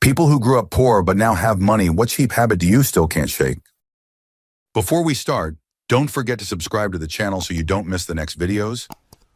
People who grew up poor but now have money, what cheap habit do you still can't shake? Before we start, don't forget to subscribe to the channel so you don't miss the next videos.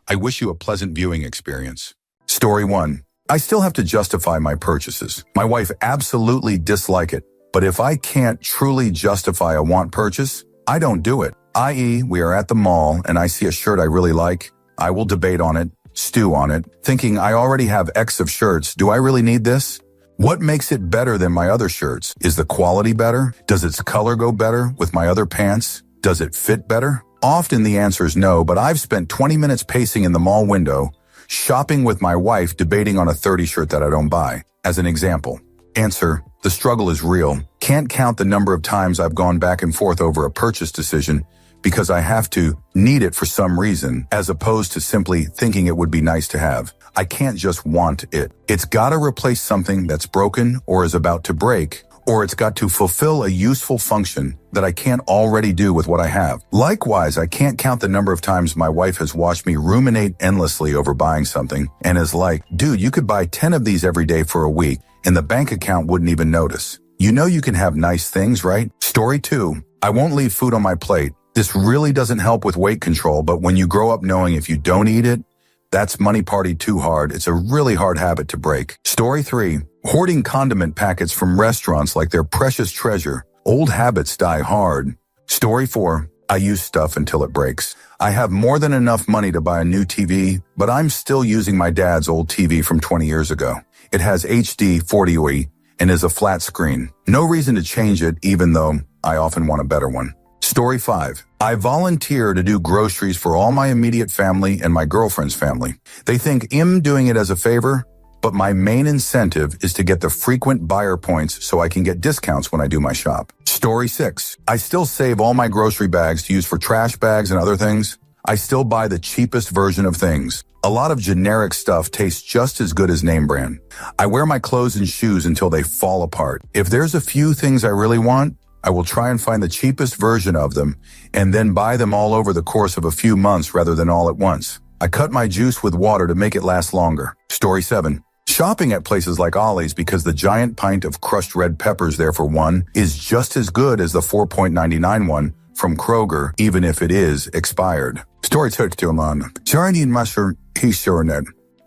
I wish you a pleasant viewing experience. Story 1. I still have to justify my purchases. My wife absolutely dislikes it, but if I can't truly justify a want purchase, I don't do it. I.e., we are at the mall and I see a shirt I really like. I will debate on it, stew on it, thinking I already have X of shirts. Do I really need this? What makes it better than my other shirts? Is the quality better? Does its color go better with my other pants? Does it fit better? Often the answer is no, but I've spent 20 minutes pacing in the mall window, shopping with my wife, debating on a 30 shirt that I don't buy. As an example. Answer, the struggle is real. Can't count the number of times I've gone back and forth over a purchase decision because I have to need it for some reason, as opposed to simply thinking it would be nice to have. I can't just want it. It's got to replace something that's broken or is about to break, or it's got to fulfill a useful function that I can't already do with what I have. Likewise, I can't count the number of times my wife has watched me ruminate endlessly over buying something and is like, dude, you could buy 10 of these every day for a week and the bank account wouldn't even notice. You know you can have nice things, right? Story 2. I won't leave food on my plate. This really doesn't help with weight control, but when you grow up knowing if you don't eat it, that's money party too hard. It's a really hard habit to break. Story 3. Hoarding condiment packets from restaurants like they're precious treasure. Old habits die hard. Story 4. I use stuff until it breaks. I have more than enough money to buy a new TV, but I'm still using my dad's old TV from 20 years ago. It has HD 40 and is a flat screen. No reason to change it, even though I often want a better one. Story 5. I volunteer to do groceries for all my immediate family and my girlfriend's family. They think I'm doing it as a favor, but my main incentive is to get the frequent buyer points so I can get discounts when I do my shop. Story 6. I still save all my grocery bags to use for trash bags and other things. I still buy the cheapest version of things. A lot of generic stuff tastes just as good as name brand. I wear my clothes and shoes until they fall apart. If there's a few things I really want, I will try and find the cheapest version of them and then buy them all over the course of a few months rather than all at once. I cut my juice with water to make it last longer. Story 7. Shopping at places like Ollie's because the giant pint of crushed red peppers there for one is just as good as the 4.99 one from Kroger, even if it is expired. Story 2.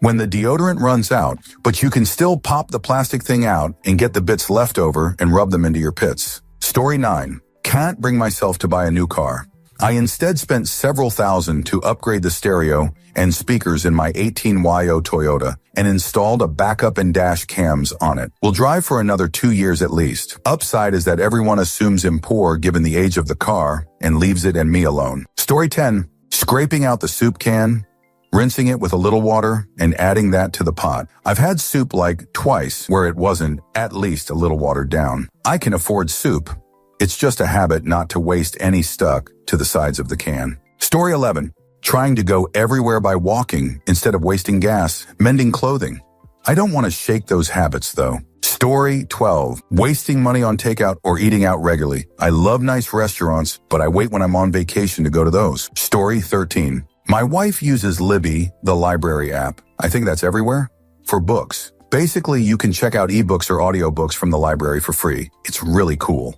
When the deodorant runs out, but you can still pop the plastic thing out and get the bits left over and rub them into your pits. Story 9. Can't bring myself to buy a new car. I instead spent several thousand to upgrade the stereo and speakers in my 18YO Toyota and installed a backup and dash cams on it. We'll drive for another 2 years at least. Upside is that everyone assumes I'm poor given the age of the car and leaves it and me alone. Story 10. Scraping out the soup can, rinsing it with a little water, and adding that to the pot. I've had soup like twice where it wasn't at least a little watered down. I can afford soup. It's just a habit not to waste any stuck to the sides of the can. Story 11. Trying to go everywhere by walking instead of wasting gas, mending clothing. I don't want to shake those habits though. Story 12. Wasting money on takeout or eating out regularly. I love nice restaurants, but I wait when I'm on vacation to go to those. Story 13. My wife uses Libby, the library app. I think that's everywhere. For books. Basically, you can check out ebooks or audiobooks from the library for free. It's really cool.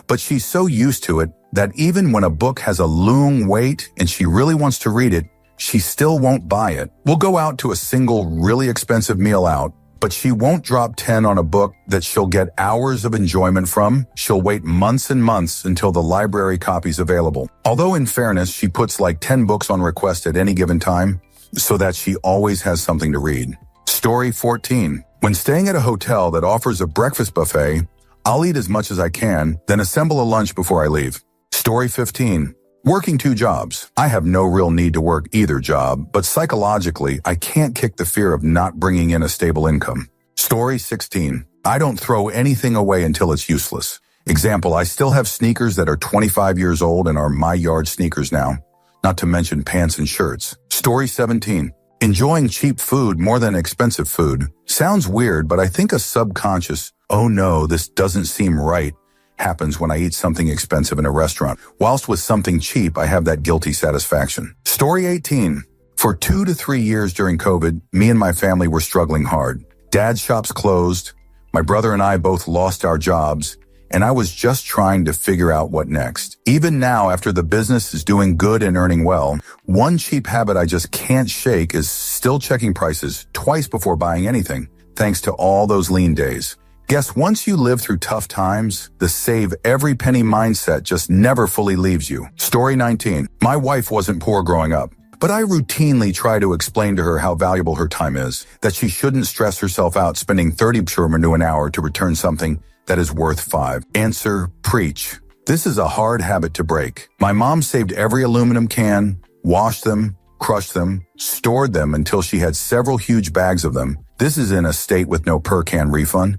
But she's so used to it that even when a book has a long wait and she really wants to read it, she still won't buy it. We'll go out to a single really expensive meal out, but she won't drop 10 on a book that she'll get hours of enjoyment from. She'll wait months and months until the library copy's available. Although in fairness, she puts like 10 books on request at any given time so that she always has something to read. Story 14. When staying at a hotel that offers a breakfast buffet, I'll eat as much as I can, then assemble a lunch before I leave. Story 15. Working 2 jobs. I have no real need to work either job, but psychologically, I can't kick the fear of not bringing in a stable income. Story 16. I don't throw anything away until it's useless. Example, I still have sneakers that are 25 years old and are my yard sneakers now, not to mention pants and shirts. Story 17. Enjoying cheap food more than expensive food. Sounds weird, but I think a subconscious, oh no, this doesn't seem right, happens when I eat something expensive in a restaurant. Whilst with something cheap, I have that guilty satisfaction. Story 18. For 2 to 3 years during COVID, me and my family were struggling hard. Dad's shops closed, My brother and I both lost our jobs, and I was just trying to figure out what next. Even now, after the business is doing good and earning well, one cheap habit I just can't shake is still checking prices twice before buying anything, thanks to all those lean days. Guess once you live through tough times, the save every penny mindset just never fully leaves you. Story 19. My wife wasn't poor growing up, but I routinely try to explain to her how valuable her time is, that she shouldn't stress herself out spending 30 to an hour to return something that is worth 5. Answer, preach. This is a hard habit to break. My mom saved every aluminum can, washed them, crushed them, stored them until she had several huge bags of them. This is in a state with no per can refund,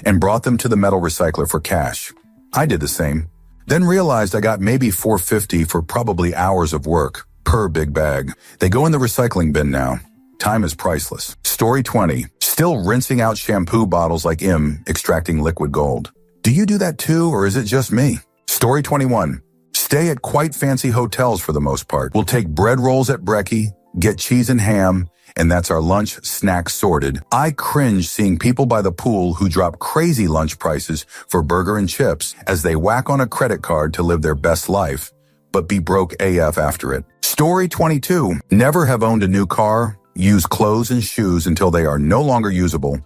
and brought them to the metal recycler for cash. I did the same. Then realized I got maybe $4.50 for probably hours of work per big bag. They go in the recycling bin now. Time is priceless. Story 20. Still rinsing out shampoo bottles like extracting liquid gold. Do you do that too, or is it just me? Story 21. Stay at quite fancy hotels for the most part. We'll take bread rolls at Brekkie, get cheese and ham, and that's our lunch snack sorted. I cringe seeing people by the pool who drop crazy lunch prices for burger and chips as they whack on a credit card to live their best life, but be broke AF after it. Story 22. Never have owned a new car. Use clothes and shoes until they are no longer usable.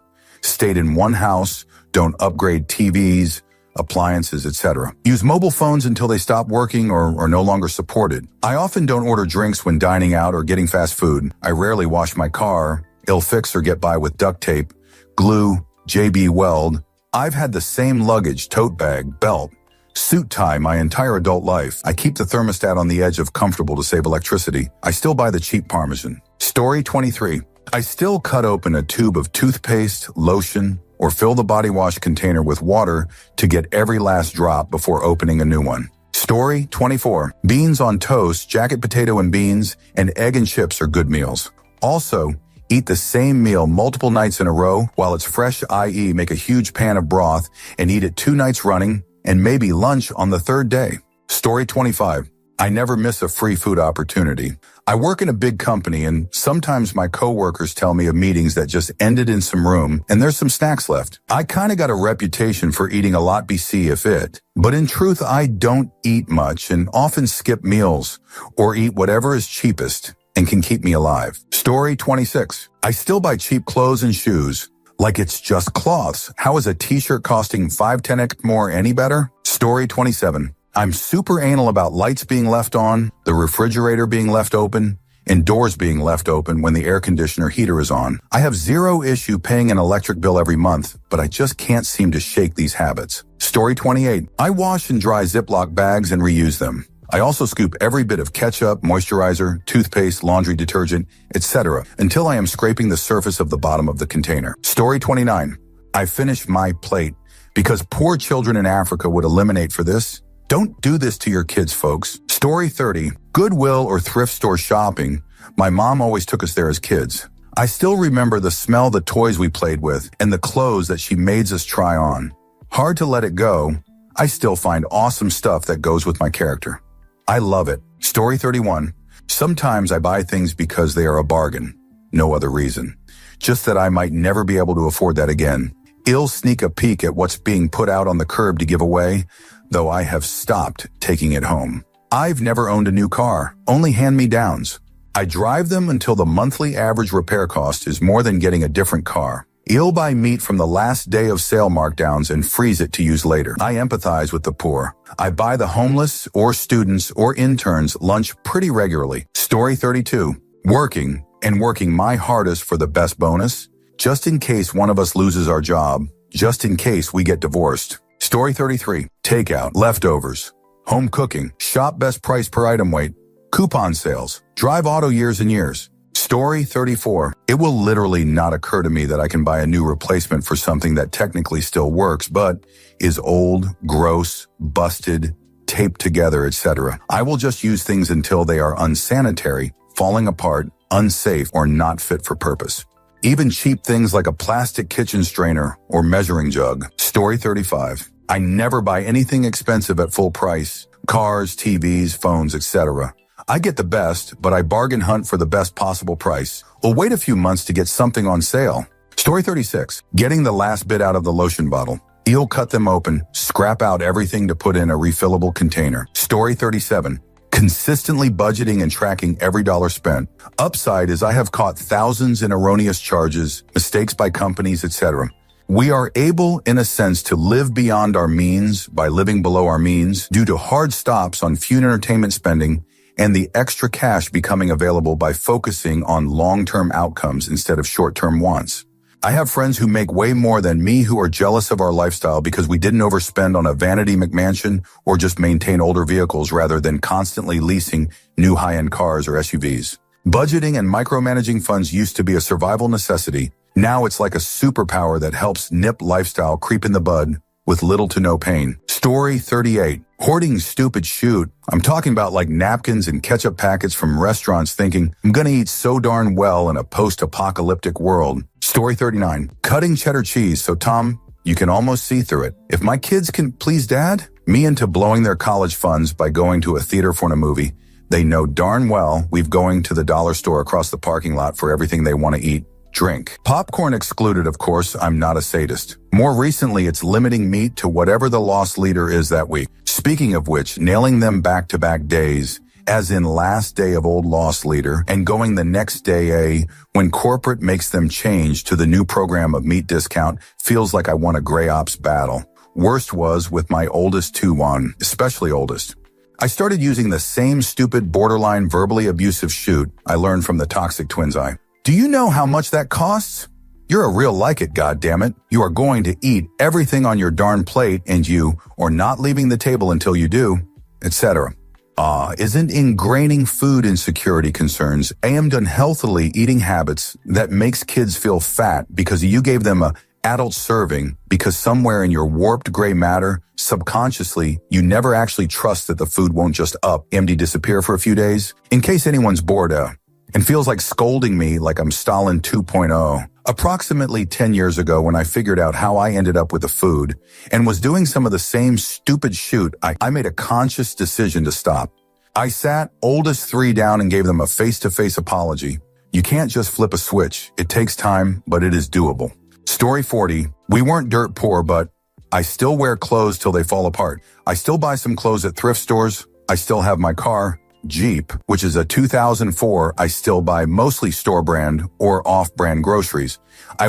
Stayed in one house. Don't upgrade TVs, appliances, etc. Use mobile phones until they stop working or are no longer supported. I often don't order drinks when dining out or getting fast food. I rarely wash my car, fix or get by with duct tape, glue, JB Weld. I've had the same luggage, tote bag, belt, suit tie my entire adult life. I keep the thermostat on the edge of comfortable to save electricity. I still buy the cheap Parmesan. Story 23. I still cut open a tube of toothpaste, lotion, or fill the body wash container with water to get every last drop before opening a new one. Story 24. Beans on toast, jacket potato and beans, and egg and chips are good meals. Also, eat the same meal multiple nights in a row while it's fresh, i.e. make a huge pan of broth and eat it 2 nights running and maybe lunch on the 3rd day. Story 25. I never miss a free food opportunity. I work in a big company, and sometimes my coworkers tell me of meetings that just ended in some room and there's some snacks left. I kind of got a reputation for eating a lot BC if it, but in truth, I don't eat much and often skip meals or eat whatever is cheapest and can keep me alive. Story 26. I still buy cheap clothes and shoes. Like it's just cloths. How is a t-shirt costing 5-10x more any better? Story 27. I'm super anal about lights being left on, the refrigerator being left open, and doors being left open when the air conditioner heater is on. I have zero issue paying an electric bill every month, but I just can't seem to shake these habits. Story 28. I wash and dry Ziploc bags and reuse them. I also scoop every bit of ketchup, moisturizer, toothpaste, laundry detergent, etc. until I am scraping the surface of the bottom of the container. Story 29. I finish my plate because poor children in Africa would eliminate for this. Don't do this to your kids, folks. Story 30. Goodwill or thrift store shopping. My mom always took us there as kids. I still remember the smell of the toys we played with and the clothes that she made us try on. Hard to let it go. I still find awesome stuff that goes with my character. I love it. Story 31. Sometimes I buy things because they are a bargain. No other reason. Just that I might never be able to afford that again. I'll sneak a peek at what's being put out on the curb to give away, though I have stopped taking it home. I've never owned a new car, only hand-me-downs. I drive them until the monthly average repair cost is more than getting a different car. I'll buy meat from the last day of sale markdowns and freeze it to use later. I empathize with the poor. I buy the homeless or students or interns lunch pretty regularly. Story 32. Working my hardest for the best bonus, just in case one of us loses our job, just in case we get divorced. Story 33. Takeout, leftovers, home cooking, shop best price per item weight, coupon sales, drive auto years and years. Story 34. It will literally not occur to me that I can buy a new replacement for something that technically still works, but is old, gross, busted, taped together, etc. I will just use things until they are unsanitary, falling apart, unsafe, or not fit for purpose. Even cheap things like a plastic kitchen strainer or measuring jug. Story 35. I never buy anything expensive at full price. Cars, TVs, phones, etc. I get the best, but I bargain hunt for the best possible price. Or wait a few months to get something on sale. Story 36. Getting the last bit out of the lotion bottle. You'll cut them open, scrap out everything to put in a refillable container. Story 37. Consistently budgeting and tracking every dollar spent. Upside is I have caught thousands in erroneous charges, mistakes by companies, etc. We are able, in a sense, to live beyond our means by living below our means due to hard stops on few entertainment spending and the extra cash becoming available by focusing on long-term outcomes instead of short-term wants. I have friends who make way more than me who are jealous of our lifestyle because we didn't overspend on a vanity McMansion or just maintain older vehicles rather than constantly leasing new high-end cars or SUVs. Budgeting and micromanaging funds used to be a survival necessity. Now it's like a superpower that helps nip lifestyle creep in the bud with little to no pain. Story 38. Hoarding stupid shoot. I'm talking about like napkins and ketchup packets from restaurants thinking, I'm gonna eat so darn well in a post-apocalyptic world. Story 39. Cutting cheddar cheese so Tom, you can almost see through it. If my kids can please dad, me into blowing their college funds by going to a theater for a movie, they know darn well we've going to the dollar store across the parking lot for everything they want to eat. Drink. Popcorn excluded, of course, I'm not a sadist. More recently, it's limiting meat to whatever the lost leader is that week. Speaking of which, nailing them back-to-back days, as in last day of old lost leader, and going the next day when corporate makes them change to the new program of meat discount, feels like I won a gray ops battle. Worst was with my oldest two-one, especially oldest. I started using the same stupid borderline verbally abusive shoot I learned from the toxic twins eye. Do you know how much that costs? You're a real like it, goddammit. You are going to eat everything on your darn plate and you, or not leaving the table until you do, etc. Isn't ingraining food insecurity concerns aimed unhealthily eating habits that makes kids feel fat because you gave them a adult serving because somewhere in your warped gray matter, subconsciously, you never actually trust that the food won't just empty disappear for a few days? In case anyone's bored, and feels like scolding me like I'm Stalin 2.0. Approximately 10 years ago when I figured out how I ended up with the food and was doing some of the same stupid shoot, I made a conscious decision to stop. I sat oldest three down and gave them a face-to-face apology. You can't just flip a switch. It takes time, but it is doable. Story 40. We weren't dirt poor, but I still wear clothes till they fall apart. I still buy some clothes at thrift stores. I still have my car. Hheap, which is a 2004, I still buy mostly store brand or off-brand groceries.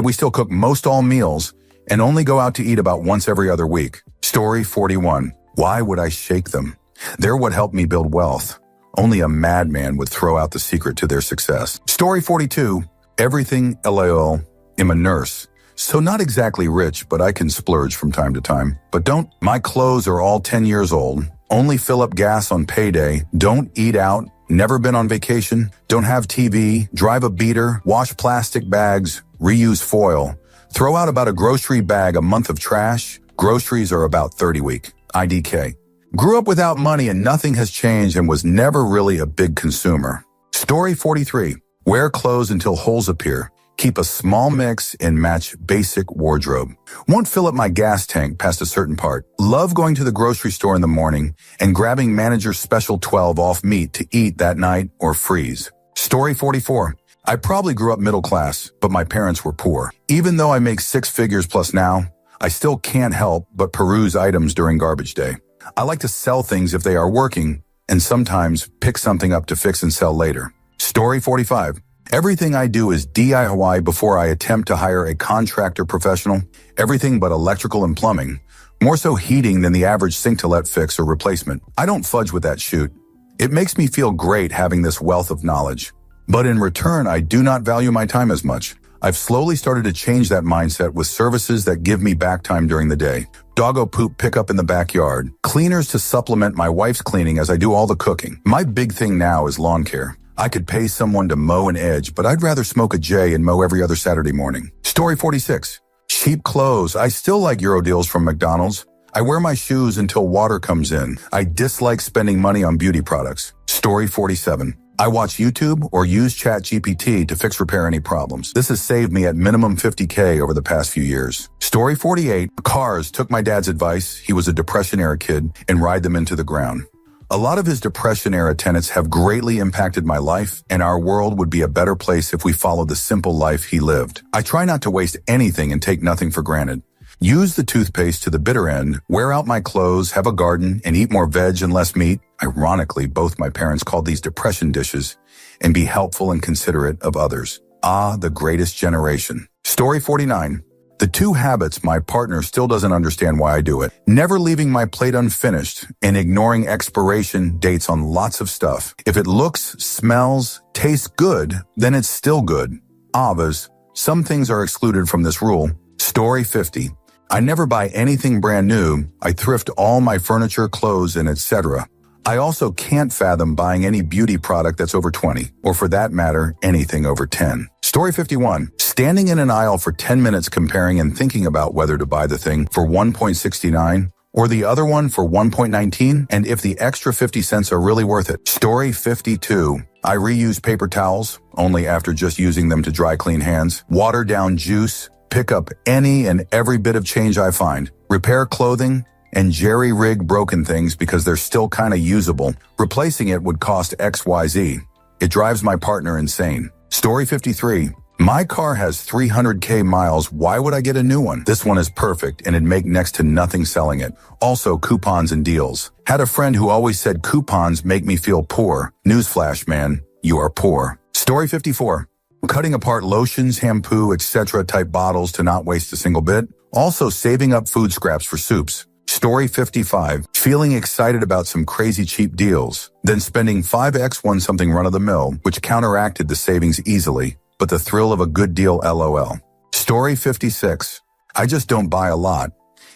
We still cook most all meals and only go out to eat about once every other week. Story 41. Why would I shake them? They're what helped me build wealth. Only a madman would throw out the secret to their success. Story 42. Everything LOL. I'm a nurse. So not exactly rich, but I can splurge from time to time. But my clothes are all 10 years old. Only fill up gas on payday, don't eat out, never been on vacation, don't have TV, drive a beater, wash plastic bags, reuse foil, throw out about a grocery bag a month of trash, groceries are about 30 week, IDK. Grew up without money and nothing has changed and was never really a big consumer. Story 43. Wear clothes until holes appear. Keep a small mix and match basic wardrobe. Won't fill up my gas tank past a certain part. Love going to the grocery store in the morning and grabbing manager's special 12 off meat to eat that night or freeze. Story 44. I probably grew up middle class, but my parents were poor. Even though I make six figures plus now, I still can't help but peruse items during garbage day. I like to sell things if they are working and sometimes pick something up to fix and sell later. Story 45. Everything I do is DIY before I attempt to hire a contractor professional. Everything but electrical and plumbing. More so heating than the average sink-to-let fix or replacement. I don't fudge with that shoot. It makes me feel great having this wealth of knowledge. But in return, I do not value my time as much. I've slowly started to change that mindset with services that give me back time during the day. Doggo poop pickup in the backyard. Cleaners to supplement my wife's cleaning as I do all the cooking. My big thing now is lawn care. I could pay someone to mow an edge, but I'd rather smoke a J and mow every other Saturday morning. Story 46. Cheap clothes. I still like Euro deals from McDonald's. I wear my shoes until water comes in. I dislike spending money on beauty products. Story 47. I watch YouTube or use ChatGPT to fix repair any problems. This has saved me at minimum $50K over the past few years. Story 48. Cars. Took my dad's advice. He was a Depression-era kid and ride them into the ground. A lot of his Depression-era tenets have greatly impacted my life, and our world would be a better place if we followed the simple life he lived. I try not to waste anything and take nothing for granted. Use the toothpaste to the bitter end, wear out my clothes, have a garden, and eat more veg and less meat. Ironically, both my parents called these depression dishes. And be helpful and considerate of others. Ah, the greatest generation. Story 49. The 2 habits my partner still doesn't understand why I do it. Never leaving my plate unfinished and ignoring expiration dates on lots of stuff. If it looks, smells, tastes good, then it's still good. Obvious, some things are excluded from this rule. Story 50. I never buy anything brand new. I thrift all my furniture, clothes, and etc. I also can't fathom buying any beauty product that's over 20, or for that matter, anything over 10. Story 51. Standing in an aisle for 10 minutes comparing and thinking about whether to buy the thing for $1.69 or the other one for $1.19 and if the extra 50 cents are really worth it. Story 52. I reuse paper towels, only after just using them to dry clean hands, water down juice, pick up any and every bit of change I find, repair clothing, and jerry-rig broken things because they're still kind of usable. Replacing it would cost XYZ. It drives my partner insane. Story 53. My car has 300K miles. Why would I get a new one? This one is perfect and it'd make next to nothing selling it. Also, coupons and deals. Had a friend who always said coupons make me feel poor. Newsflash, man, you are poor. Story 54. Cutting apart lotions, shampoo, etc. type bottles to not waste a single bit. Also saving up food scraps for soups. Story 55. Feeling excited about some crazy cheap deals, then spending 5x on something run-of-the-mill, which counteracted the savings easily, but the thrill of a good deal LOL. Story 56. I just don't buy a lot,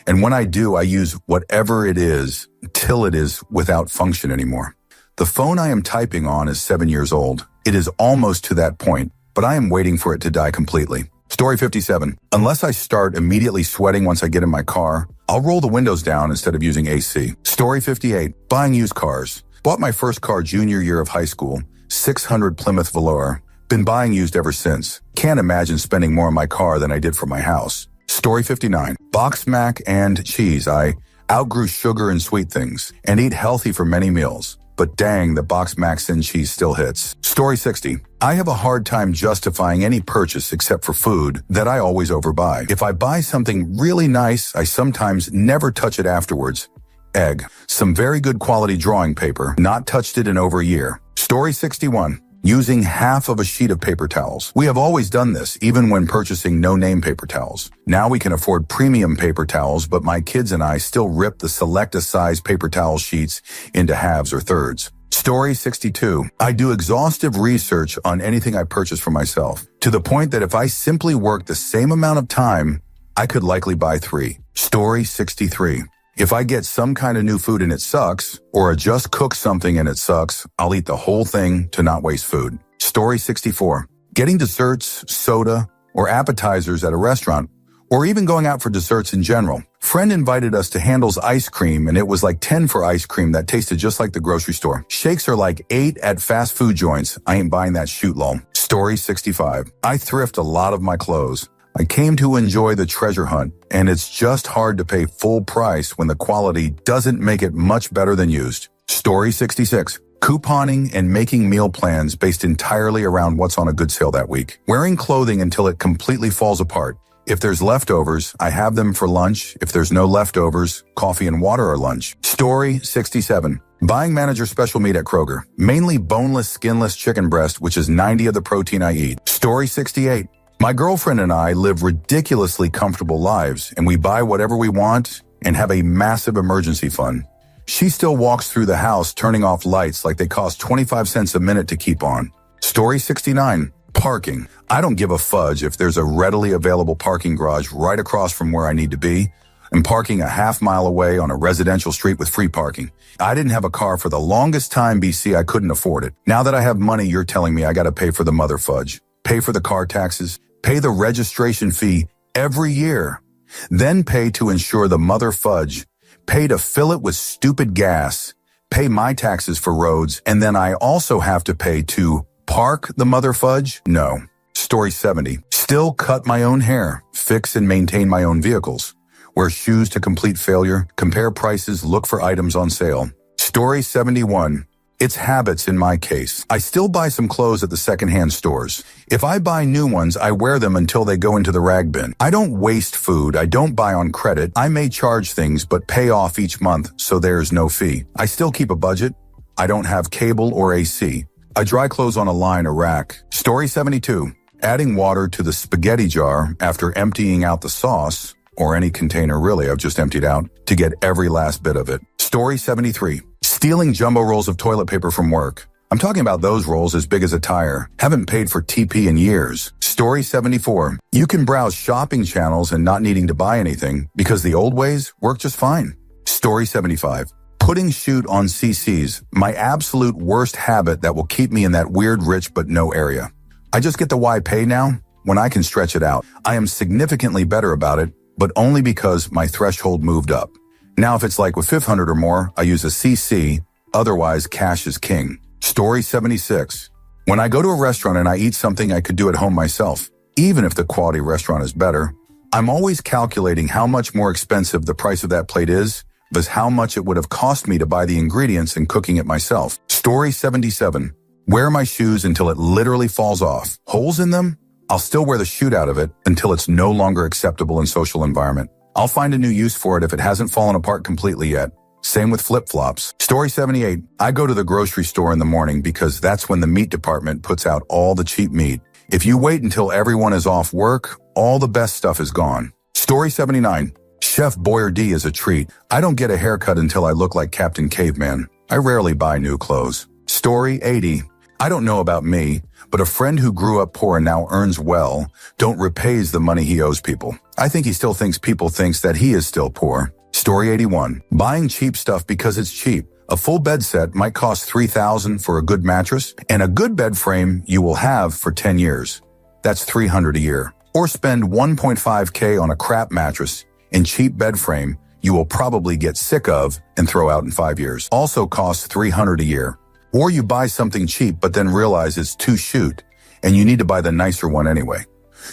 and when I do, I use whatever it is till it is without function anymore. The phone I am typing on is 7 years old. It is almost to that point, but I am waiting for it to die completely. Story 57. Unless I start immediately sweating once I get in my car, I'll roll the windows down instead of using AC. Story 58. Buying used cars. Bought my first car junior year of high school, 600 Plymouth Velour. Been buying used ever since. Can't imagine spending more on my car than I did for my house. Story 59. Box mac and cheese. I outgrew sugar and sweet things and eat healthy for many meals. But dang, the box mac and cheese still hits. Story 60. I have a hard time justifying any purchase except for food that I always overbuy. If I buy something really nice, I sometimes never touch it afterwards. Egg. Some very good quality drawing paper. Not touched it in over a year. Story 61. Using half of a sheet of paper towels. We have always done this, even when purchasing no-name paper towels. Now we can afford premium paper towels, but my kids and I still rip the select-a-size paper towel sheets into halves or thirds. Story 62. I do exhaustive research on anything I purchase for myself, to the point that if I simply work the same amount of time, I could likely buy 3. Story 63. If I get some kind of new food and it sucks, or I just cook something and it sucks, I'll eat the whole thing to not waste food. Story 64. Getting desserts, soda, or appetizers at a restaurant, or even going out for desserts in general. Friend invited us to Handel's ice cream and it was like 10 for ice cream that tasted just like the grocery store. Shakes are like 8 at fast food joints. I ain't buying that shoot lol. Story 65. I thrift a lot of my clothes. I came to enjoy the treasure hunt, and it's just hard to pay full price when the quality doesn't make it much better than used. Story 66. Couponing and making meal plans based entirely around what's on a good sale that week. Wearing clothing until it completely falls apart. If there's leftovers, I have them for lunch. If there's no leftovers, coffee and water are lunch. Story 67. Buying manager special meat at Kroger. Mainly boneless, skinless chicken breast, which is 90 of the protein I eat. Story 68. My girlfriend and I live ridiculously comfortable lives, and we buy whatever we want and have a massive emergency fund. She still walks through the house turning off lights like they cost 25 cents a minute to keep on. Story 69. Parking. I don't give a fudge if there's a readily available parking garage right across from where I need to be. I'm parking a half mile away on a residential street with free parking. I didn't have a car for the longest time, BC. I couldn't afford it. Now that I have money, you're telling me I gotta pay for the mother fudge. Pay for the car taxes. Pay the registration fee every year, then pay to insure the mother fudge, pay to fill it with stupid gas, pay my taxes for roads, and then I also have to pay to park the mother fudge? No. Story 70. Still cut my own hair, fix and maintain my own vehicles, wear shoes to complete failure, compare prices, look for items on sale. Story 71. It's habits in my case. I still buy some clothes at the secondhand stores. If I buy new ones, I wear them until they go into the rag bin. I don't waste food. I don't buy on credit. I may charge things, but pay off each month, so there's no fee. I still keep a budget. I don't have cable or AC. I dry clothes on a line or rack. Story 72. Adding water to the spaghetti jar after emptying out the sauce, or any container really I've just emptied out, to get every last bit of it. Story 73. Stealing jumbo rolls of toilet paper from work. I'm talking about those rolls as big as a tire. Haven't paid for TP in years. Story 74. You can browse shopping channels and not needing to buy anything because the old ways work just fine. Story 75. Putting shoot on CCs. My absolute worst habit that will keep me in that weird rich but no area. I just get the why pay now when I can stretch it out. I am significantly better about it, but only because my threshold moved up. Now, if it's like with 500 or more, I use a CC, otherwise cash is king. Story 76. When I go to a restaurant and I eat something I could do at home myself, even if the quality restaurant is better, I'm always calculating how much more expensive the price of that plate is versus how much it would have cost me to buy the ingredients and cooking it myself. Story 77. Wear my shoes until it literally falls off. Holes in them? I'll still wear the shoot out of it until it's no longer acceptable in social environment. I'll find a new use for it if it hasn't fallen apart completely yet. Same with flip-flops. Story 78. I go to the grocery store in the morning because that's when the meat department puts out all the cheap meat. If you wait until everyone is off work, all the best stuff is gone. Story 79. Chef Boyardee is a treat. I don't get a haircut until I look like Captain Caveman. I rarely buy new clothes. Story 80. I don't know about me, but a friend who grew up poor and now earns well don't repays the money he owes people. I think he still thinks people thinks that he is still poor. Story 81. Buying cheap stuff because it's cheap. A full bed set might cost $3,000 for a good mattress, and a good bed frame you will have for 10 years. That's $300 a year. Or spend $1.5K on a crap mattress and cheap bed frame you will probably get sick of and throw out in 5 years. Also costs $300 a year. Or you buy something cheap but then realize it's too shoot and you need to buy the nicer one anyway.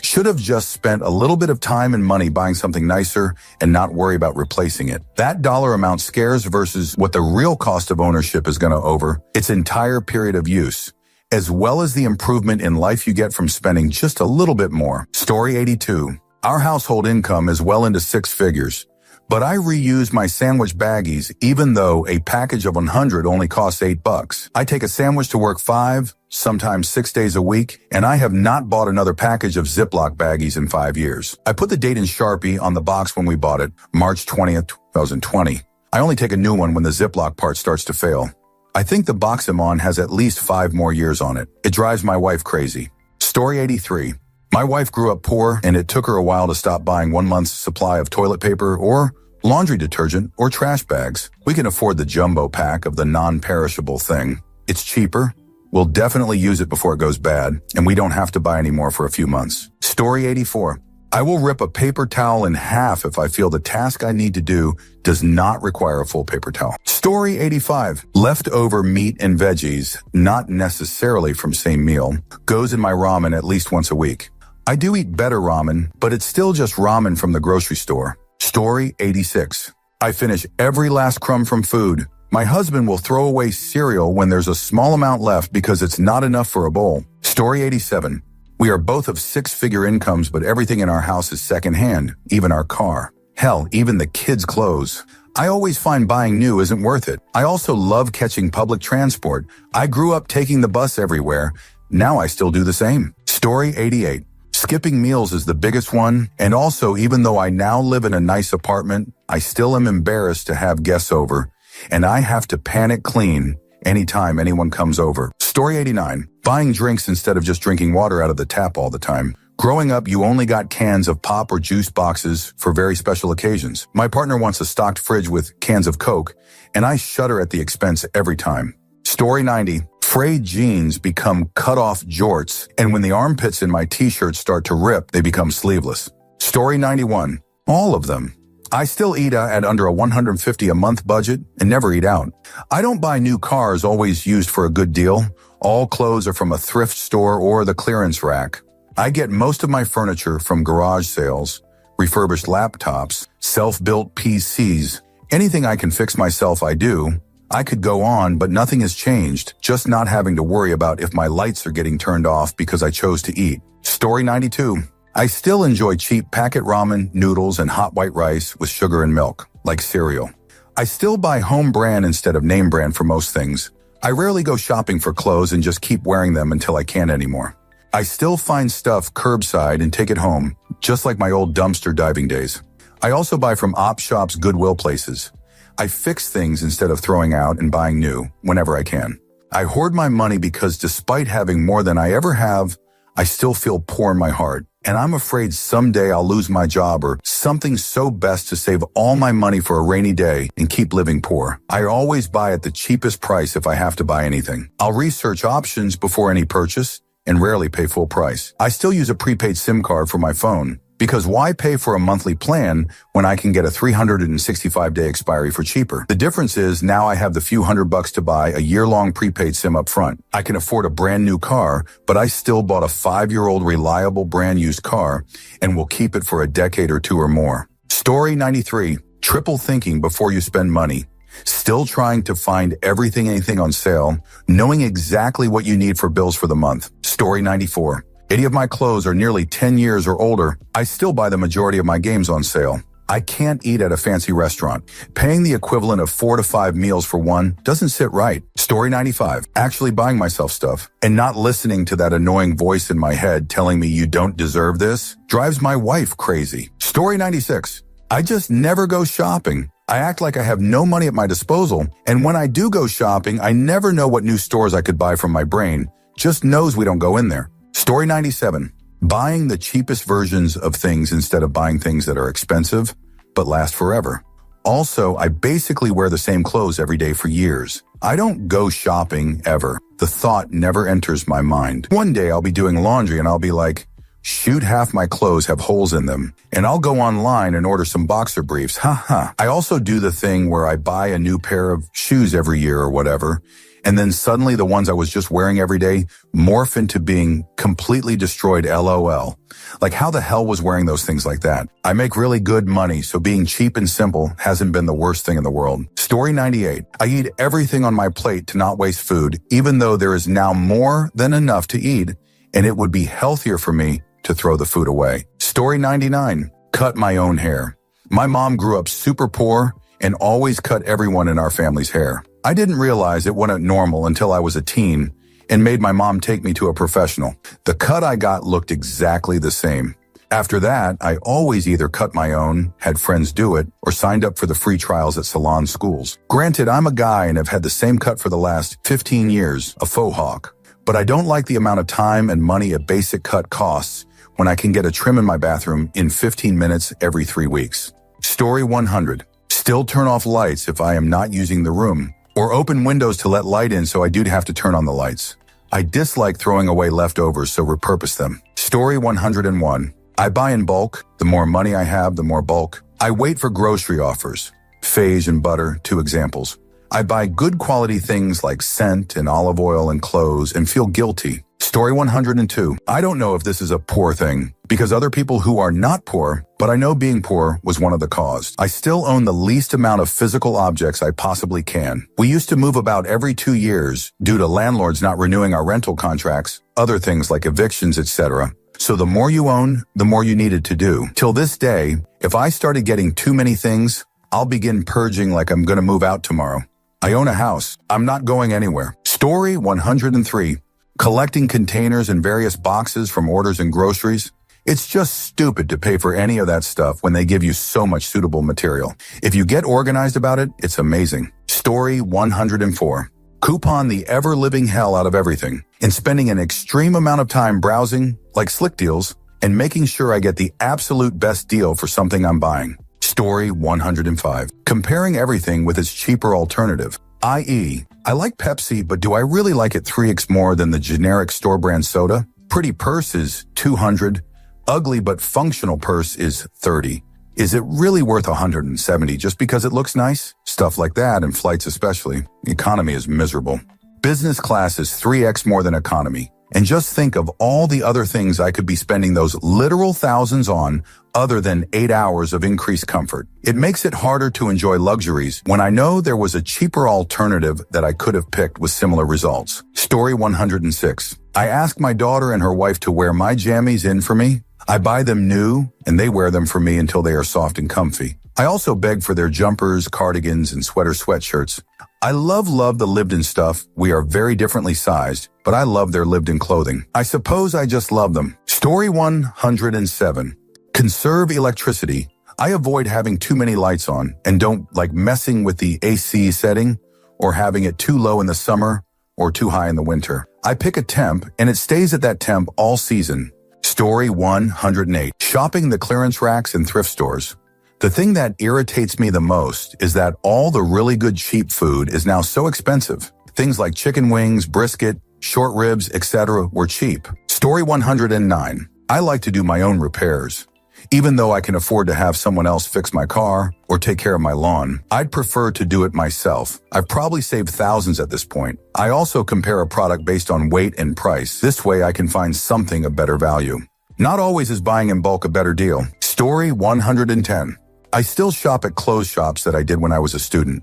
Should have just spent a little bit of time and money buying something nicer and not worry about replacing it. That dollar amount scares versus what the real cost of ownership is going to over its entire period of use, as well as the improvement in life you get from spending just a little bit more. Story 82. Our household income is well into 6 figures. But I reuse my sandwich baggies even though a package of 100 only costs $8. I take a sandwich to work 5, sometimes 6 days a week, and I have not bought another package of Ziploc baggies in 5 years. I put the date in Sharpie on the box when we bought it, March 20th, 2020. I only take a new one when the Ziploc part starts to fail. I think the box I'm on has at least 5 more years on it. It drives my wife crazy. Story 83. My wife grew up poor, and it took her a while to stop buying 1 month's supply of toilet paper or laundry detergent or trash bags. We can afford the jumbo pack of the non-perishable thing. It's cheaper. We'll definitely use it before it goes bad, and we don't have to buy any more for a few months. Story 84. I will rip a paper towel in half if I feel the task I need to do does not require a full paper towel. Story 85. Leftover meat and veggies, not necessarily from same meal, goes in my ramen at least once a week. I do eat better ramen, but it's still just ramen from the grocery store. Story 86. I finish every last crumb from food. My husband will throw away cereal when there's a small amount left because it's not enough for a bowl. Story 87. We are both of 6-figure incomes, but everything in our house is secondhand, even our car. Hell, even the kids' clothes. I always find buying new isn't worth it. I also love catching public transport. I grew up taking the bus everywhere. Now I still do the same. Story 88. Skipping meals is the biggest one, and also even though I now live in a nice apartment, I still am embarrassed to have guests over, and I have to panic clean anytime anyone comes over. Story 89. Buying drinks instead of just drinking water out of the tap all the time. Growing up, you only got cans of pop or juice boxes for very special occasions. My partner wants a stocked fridge with cans of Coke, and I shudder at the expense every time. Story 90. Frayed jeans become cut-off jorts, and when the armpits in my t-shirts start to rip, they become sleeveless. Story 91. All of them. I still eat at under a $150 a month budget and never eat out. I don't buy new cars always used for a good deal. All clothes are from a thrift store or the clearance rack. I get most of my furniture from garage sales, refurbished laptops, self-built PCs. Anything I can fix myself, I do. I could go on, but nothing has changed, just not having to worry about if my lights are getting turned off because I chose to eat. Story 92. I still enjoy cheap packet ramen, noodles, and hot white rice with sugar and milk, like cereal. I still buy home brand instead of name brand for most things. I rarely go shopping for clothes and just keep wearing them until I can't anymore. I still find stuff curbside and take it home, just like my old dumpster diving days. I also buy from op shops, Goodwill places. I fix things instead of throwing out and buying new whenever I can. I hoard my money because despite having more than I ever have, I still feel poor in my heart. And I'm afraid someday I'll lose my job or something so best to save all my money for a rainy day and keep living poor. I always buy at the cheapest price if I have to buy anything. I'll research options before any purchase and rarely pay full price. I still use a prepaid SIM card for my phone because why pay for a monthly plan when I can get a 365-day expiry for cheaper? The difference is now I have the few $100 to buy a year-long prepaid SIM up front. I can afford a brand new car, but I still bought a 5-year-old reliable brand used car and will keep it for a decade or two or more. Story 93. Triple thinking before you spend money. Still trying to find anything on sale, knowing exactly what you need for bills for the month. Story 94. Any of my clothes are nearly 10 years or older. I still buy the majority of my games on sale. I can't eat at a fancy restaurant. Paying the equivalent of 4 to 5 meals for one doesn't sit right. Story 95. Actually buying myself stuff and not listening to that annoying voice in my head telling me you don't deserve this drives my wife crazy. Story 96. I just never go shopping. I act like I have no money at my disposal, and when I do go shopping, I never know what new stores I could buy from my brain. Just knows we don't go in there. Story 97. Buying the cheapest versions of things instead of buying things that are expensive but last forever. Also, I basically wear the same clothes every day for years. I don't go shopping ever. The thought never enters my mind. One day I'll be doing laundry and I'll be like, shoot, half my clothes have holes in them, and I'll go online and order some boxer briefs. Ha. I also do the thing where I buy a new pair of shoes every year or whatever, and then suddenly the ones I was just wearing every day morph into being completely destroyed, LOL. Like, how the hell was wearing those things like that? I make really good money, so being cheap and simple hasn't been the worst thing in the world. Story 98. I eat everything on my plate to not waste food, even though there is now more than enough to eat, and it would be healthier for me to throw the food away. Story 99. Cut my own hair. My mom grew up super poor and always cut everyone in our family's hair. I didn't realize it wasn't normal until I was a teen and made my mom take me to a professional. The cut I got looked exactly the same. After that, I always either cut my own, had friends do it, or signed up for the free trials at salon schools. Granted, I'm a guy and have had the same cut for the last 15 years, a faux hawk. But I don't like the amount of time and money a basic cut costs when I can get a trim in my bathroom in 15 minutes every 3 weeks. Story 100. Still turn off lights if I am not using the room, or open windows to let light in so I do have to turn on the lights. I dislike throwing away leftovers, so repurpose them. Story 101. I buy in bulk. The more money I have, the more bulk. I wait for grocery offers. Phage and butter, 2 examples. I buy good quality things like scent and olive oil and clothes and feel guilty. Story 102. I don't know if this is a poor thing, because other people who are not poor, but I know being poor was one of the cause. I still own the least amount of physical objects I possibly can. We used to move about every 2 years due to landlords not renewing our rental contracts, other things like evictions, etc. So the more you own, the more you needed to do. Till this day, if I started getting too many things, I'll begin purging like I'm gonna move out tomorrow. I own a house. I'm not going anywhere. Story 103. Collecting containers and various boxes from orders and groceries. It's just stupid to pay for any of that stuff when they give you so much suitable material. If you get organized about it, it's amazing. Story 104. Coupon the ever-living hell out of everything and spending an extreme amount of time browsing, like slick deals, and making sure I get the absolute best deal for something I'm buying. Story 105. Comparing everything with its cheaper alternative, i.e., I like Pepsi, but do I really like it 3x more than the generic store brand soda? Pretty purse is $200. Ugly but functional purse is $30. Is it really worth $170 just because it looks nice? Stuff like that, and flights especially. Economy is miserable. Business class is 3x more than economy. And just think of all the other things I could be spending those literal thousands on other than 8 hours of increased comfort. It makes it harder to enjoy luxuries when I know there was a cheaper alternative that I could have picked with similar results. Story 106. I ask my daughter and her wife to wear my jammies in for me. I buy them new, and they wear them for me until they are soft and comfy. I also beg for their jumpers, cardigans, and sweatshirts. I love the lived-in stuff. We are very differently sized, but I love their lived-in clothing. I suppose I just love them. Story 107. Conserve electricity. I avoid having too many lights on and don't like messing with the AC setting or having it too low in the summer or too high in the winter. I pick a temp, and it stays at that temp all season. Story 108. Shopping the clearance racks and thrift stores. The thing that irritates me the most is that all the really good cheap food is now so expensive. Things like chicken wings, brisket, short ribs, etc. were cheap. Story 109. I like to do my own repairs. Even though I can afford to have someone else fix my car or take care of my lawn, I'd prefer to do it myself. I've probably saved thousands at this point. I also compare a product based on weight and price. This way I can find something of better value. Not always is buying in bulk a better deal. Story 110. I still shop at clothes shops that I did when I was a student.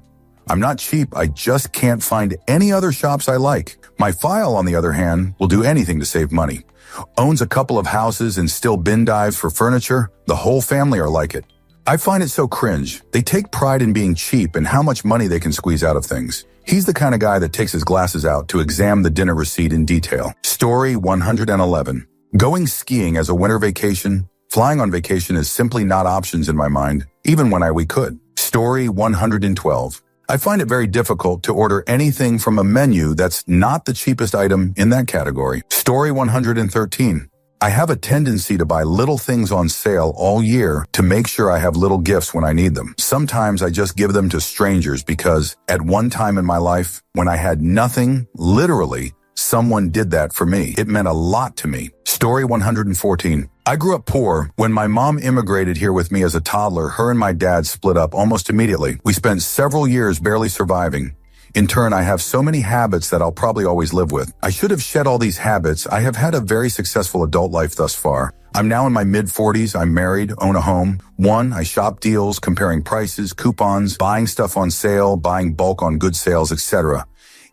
I'm not cheap, I just can't find any other shops I like. My file, on the other hand, will do anything to save money. Owns a couple of houses and still bin dives for furniture. The whole family are like it. I find it so cringe. They take pride in being cheap and how much money they can squeeze out of things. He's the kind of guy that takes his glasses out to examine the dinner receipt in detail. Story 111. Going skiing as a winter vacation. Flying on vacation is simply not options in my mind, even when we could. Story 112. I find it very difficult to order anything from a menu that's not the cheapest item in that category. Story 113. I have a tendency to buy little things on sale all year to make sure I have little gifts when I need them. Sometimes I just give them to strangers because at one time in my life, when I had nothing, literally, someone did that for me. It meant a lot to me. Story 114. I grew up poor. When my mom immigrated here with me as a toddler, her and my dad split up almost immediately. We spent several years barely surviving. In turn, I have so many habits that I'll probably always live with. I should have shed all these habits. I have had a very successful adult life thus far. I'm now in my mid-40s. I'm married, own a home. 1, I shop deals, comparing prices, coupons, buying stuff on sale, buying bulk on good sales, etc.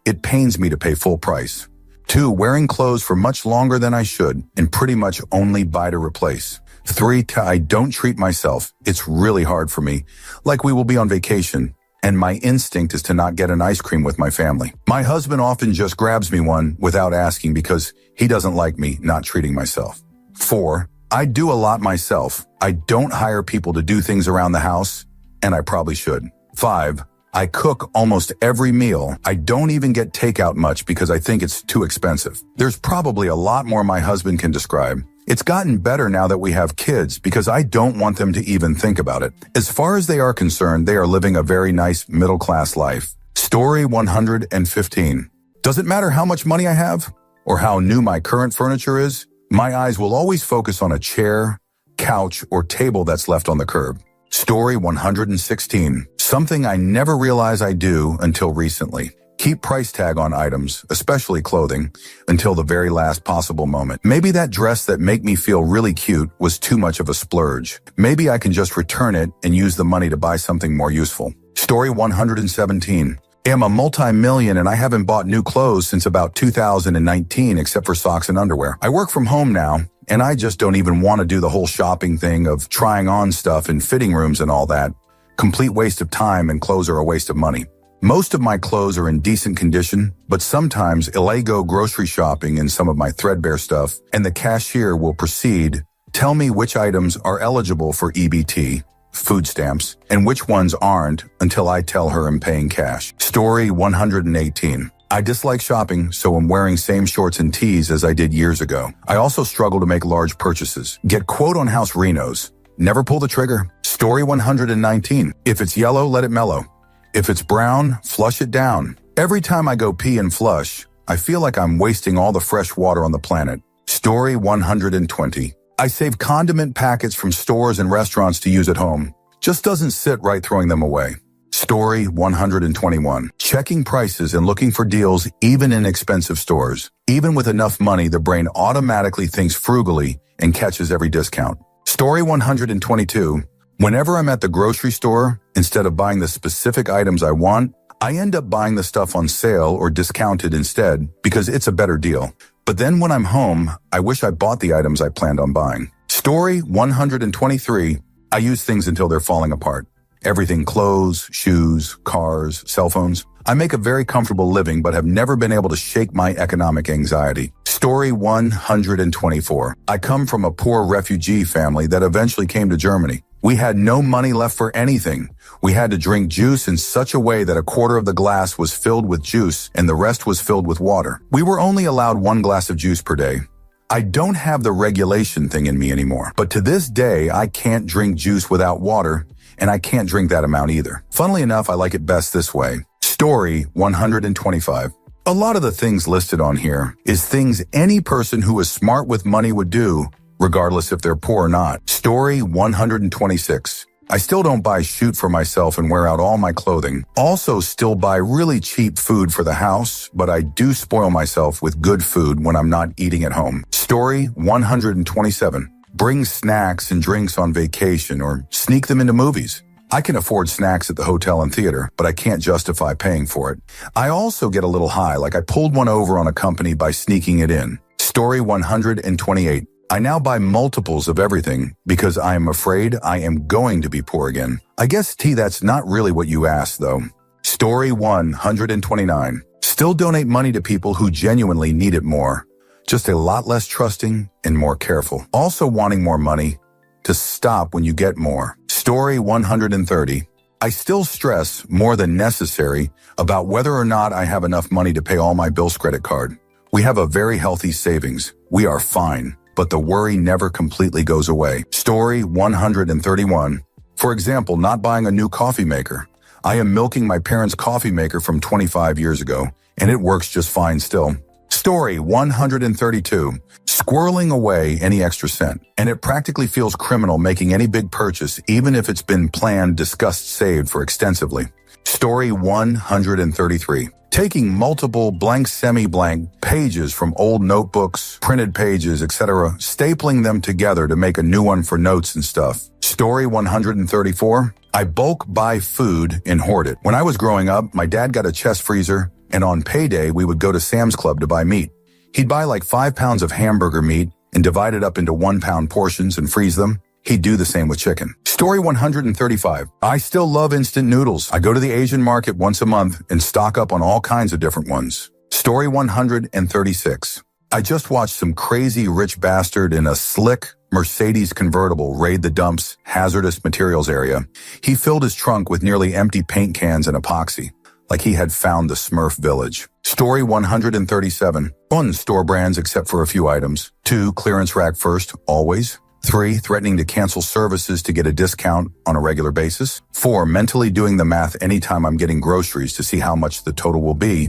It pains me to pay full price. 2, wearing clothes for much longer than I should and pretty much only buy to replace. 3, I don't treat myself. It's really hard for me. Like we will be on vacation, and my instinct is to not get an ice cream with my family. My husband often just grabs me one without asking because he doesn't like me not treating myself. 4, I do a lot myself. I don't hire people to do things around the house, and I probably should. 5, I cook almost every meal. I don't even get takeout much because I think it's too expensive. There's probably a lot more my husband can describe. It's gotten better now that we have kids because I don't want them to even think about it. As far as they are concerned, they are living a very nice middle-class life. Story 115. Does it matter how much money I have or how new my current furniture is? My eyes will always focus on a chair, couch, or table that's left on the curb. Story 116. Something I never realized I do until recently. Keep price tag on items, especially clothing, until the very last possible moment. Maybe that dress that make me feel really cute was too much of a splurge. Maybe I can just return it and use the money to buy something more useful. Story 117. I'm a multi-million and I haven't bought new clothes since about 2019 except for socks and underwear. I work from home now, and I just don't even want to do the whole shopping thing of trying on stuff in fitting rooms and all that. Complete waste of time, and clothes are a waste of money. Most of my clothes are in decent condition, but sometimes I'll go grocery shopping in some of my threadbare stuff, and the cashier will proceed, tell me which items are eligible for EBT, food stamps, and which ones aren't until I tell her I'm paying cash. Story 118. I dislike shopping, so I'm wearing same shorts and tees as I did years ago. I also struggle to make large purchases. Get quote on house renos. Never pull the trigger. Story 119. If it's yellow, let it mellow. If it's brown, flush it down. Every time I go pee and flush, I feel like I'm wasting all the fresh water on the planet. Story 120. I save condiment packets from stores and restaurants to use at home. Just doesn't sit right throwing them away. Story 121. Checking prices and looking for deals even in expensive stores. Even with enough money, the brain automatically thinks frugally and catches every discount. Story 122. Whenever I'm at the grocery store, instead of buying the specific items I want, I end up buying the stuff on sale or discounted instead because it's a better deal. But then when I'm home, I wish I bought the items I planned on buying. Story 123. I use things until they're falling apart. Everything: clothes, shoes, cars, cell phones. I make a very comfortable living but have never been able to shake my economic anxiety. Story 124. I come from a poor refugee family that eventually came to Germany. We had no money left for anything. We had to drink juice in such a way that a quarter of the glass was filled with juice and the rest was filled with water. We were only allowed 1 glass of juice per day. I don't have the regulation thing in me anymore, but to this day, I can't drink juice without water, and I can't drink that amount either. Funnily enough, I like it best this way. Story 125. A lot of the things listed on here is things any person who is smart with money would do, regardless if they're poor or not. Story 126. I still don't buy shoot for myself and wear out all my clothing. Also still buy really cheap food for the house, but I do spoil myself with good food when I'm not eating at home. Story 127. Bring snacks and drinks on vacation or sneak them into movies. I can afford snacks at the hotel and theater, but I can't justify paying for it. I also get a little high, like I pulled one over on a company by sneaking it in. Story 128. I now buy multiples of everything because I am afraid I am going to be poor again. I guess, that's not really what you asked, though. Story 129. Still donate money to people who genuinely need it more. Just a lot less trusting and more careful. Also wanting more money to stop when you get more. Story 130. I still stress more than necessary about whether or not I have enough money to pay all my bills credit card. We have a very healthy savings. We are fine. But the worry never completely goes away. Story 131. For example, not buying a new coffee maker. I am milking my parents' coffee maker from 25 years ago, and it works just fine still. Story 132. Squirreling away any extra cent. And it practically feels criminal making any big purchase, even if it's been planned, discussed, saved for extensively. Story 133. Taking multiple blank, semi-blank pages from old notebooks, printed pages, etc., stapling them together to make a new one for notes and stuff. Story 134. I bulk buy food and hoard it. When I was growing up, my dad got a chest freezer, and on payday, we would go to Sam's Club to buy meat. He'd buy like 5 pounds of hamburger meat and divide it up into 1-pound portions and freeze them. He'd do the same with chicken. Story 135. I still love instant noodles. I go to the Asian market once a month and stock up on all kinds of different ones. Story 136. I just watched some crazy rich bastard in a slick Mercedes convertible raid the dump's hazardous materials area. He filled his trunk with nearly empty paint cans and epoxy, like he had found the Smurf village. Story 137. 1. Store brands except for a few items. 2. Clearance rack first, always. 3. Threatening to cancel services to get a discount on a regular basis. 4. Mentally doing the math anytime I'm getting groceries to see how much the total will be,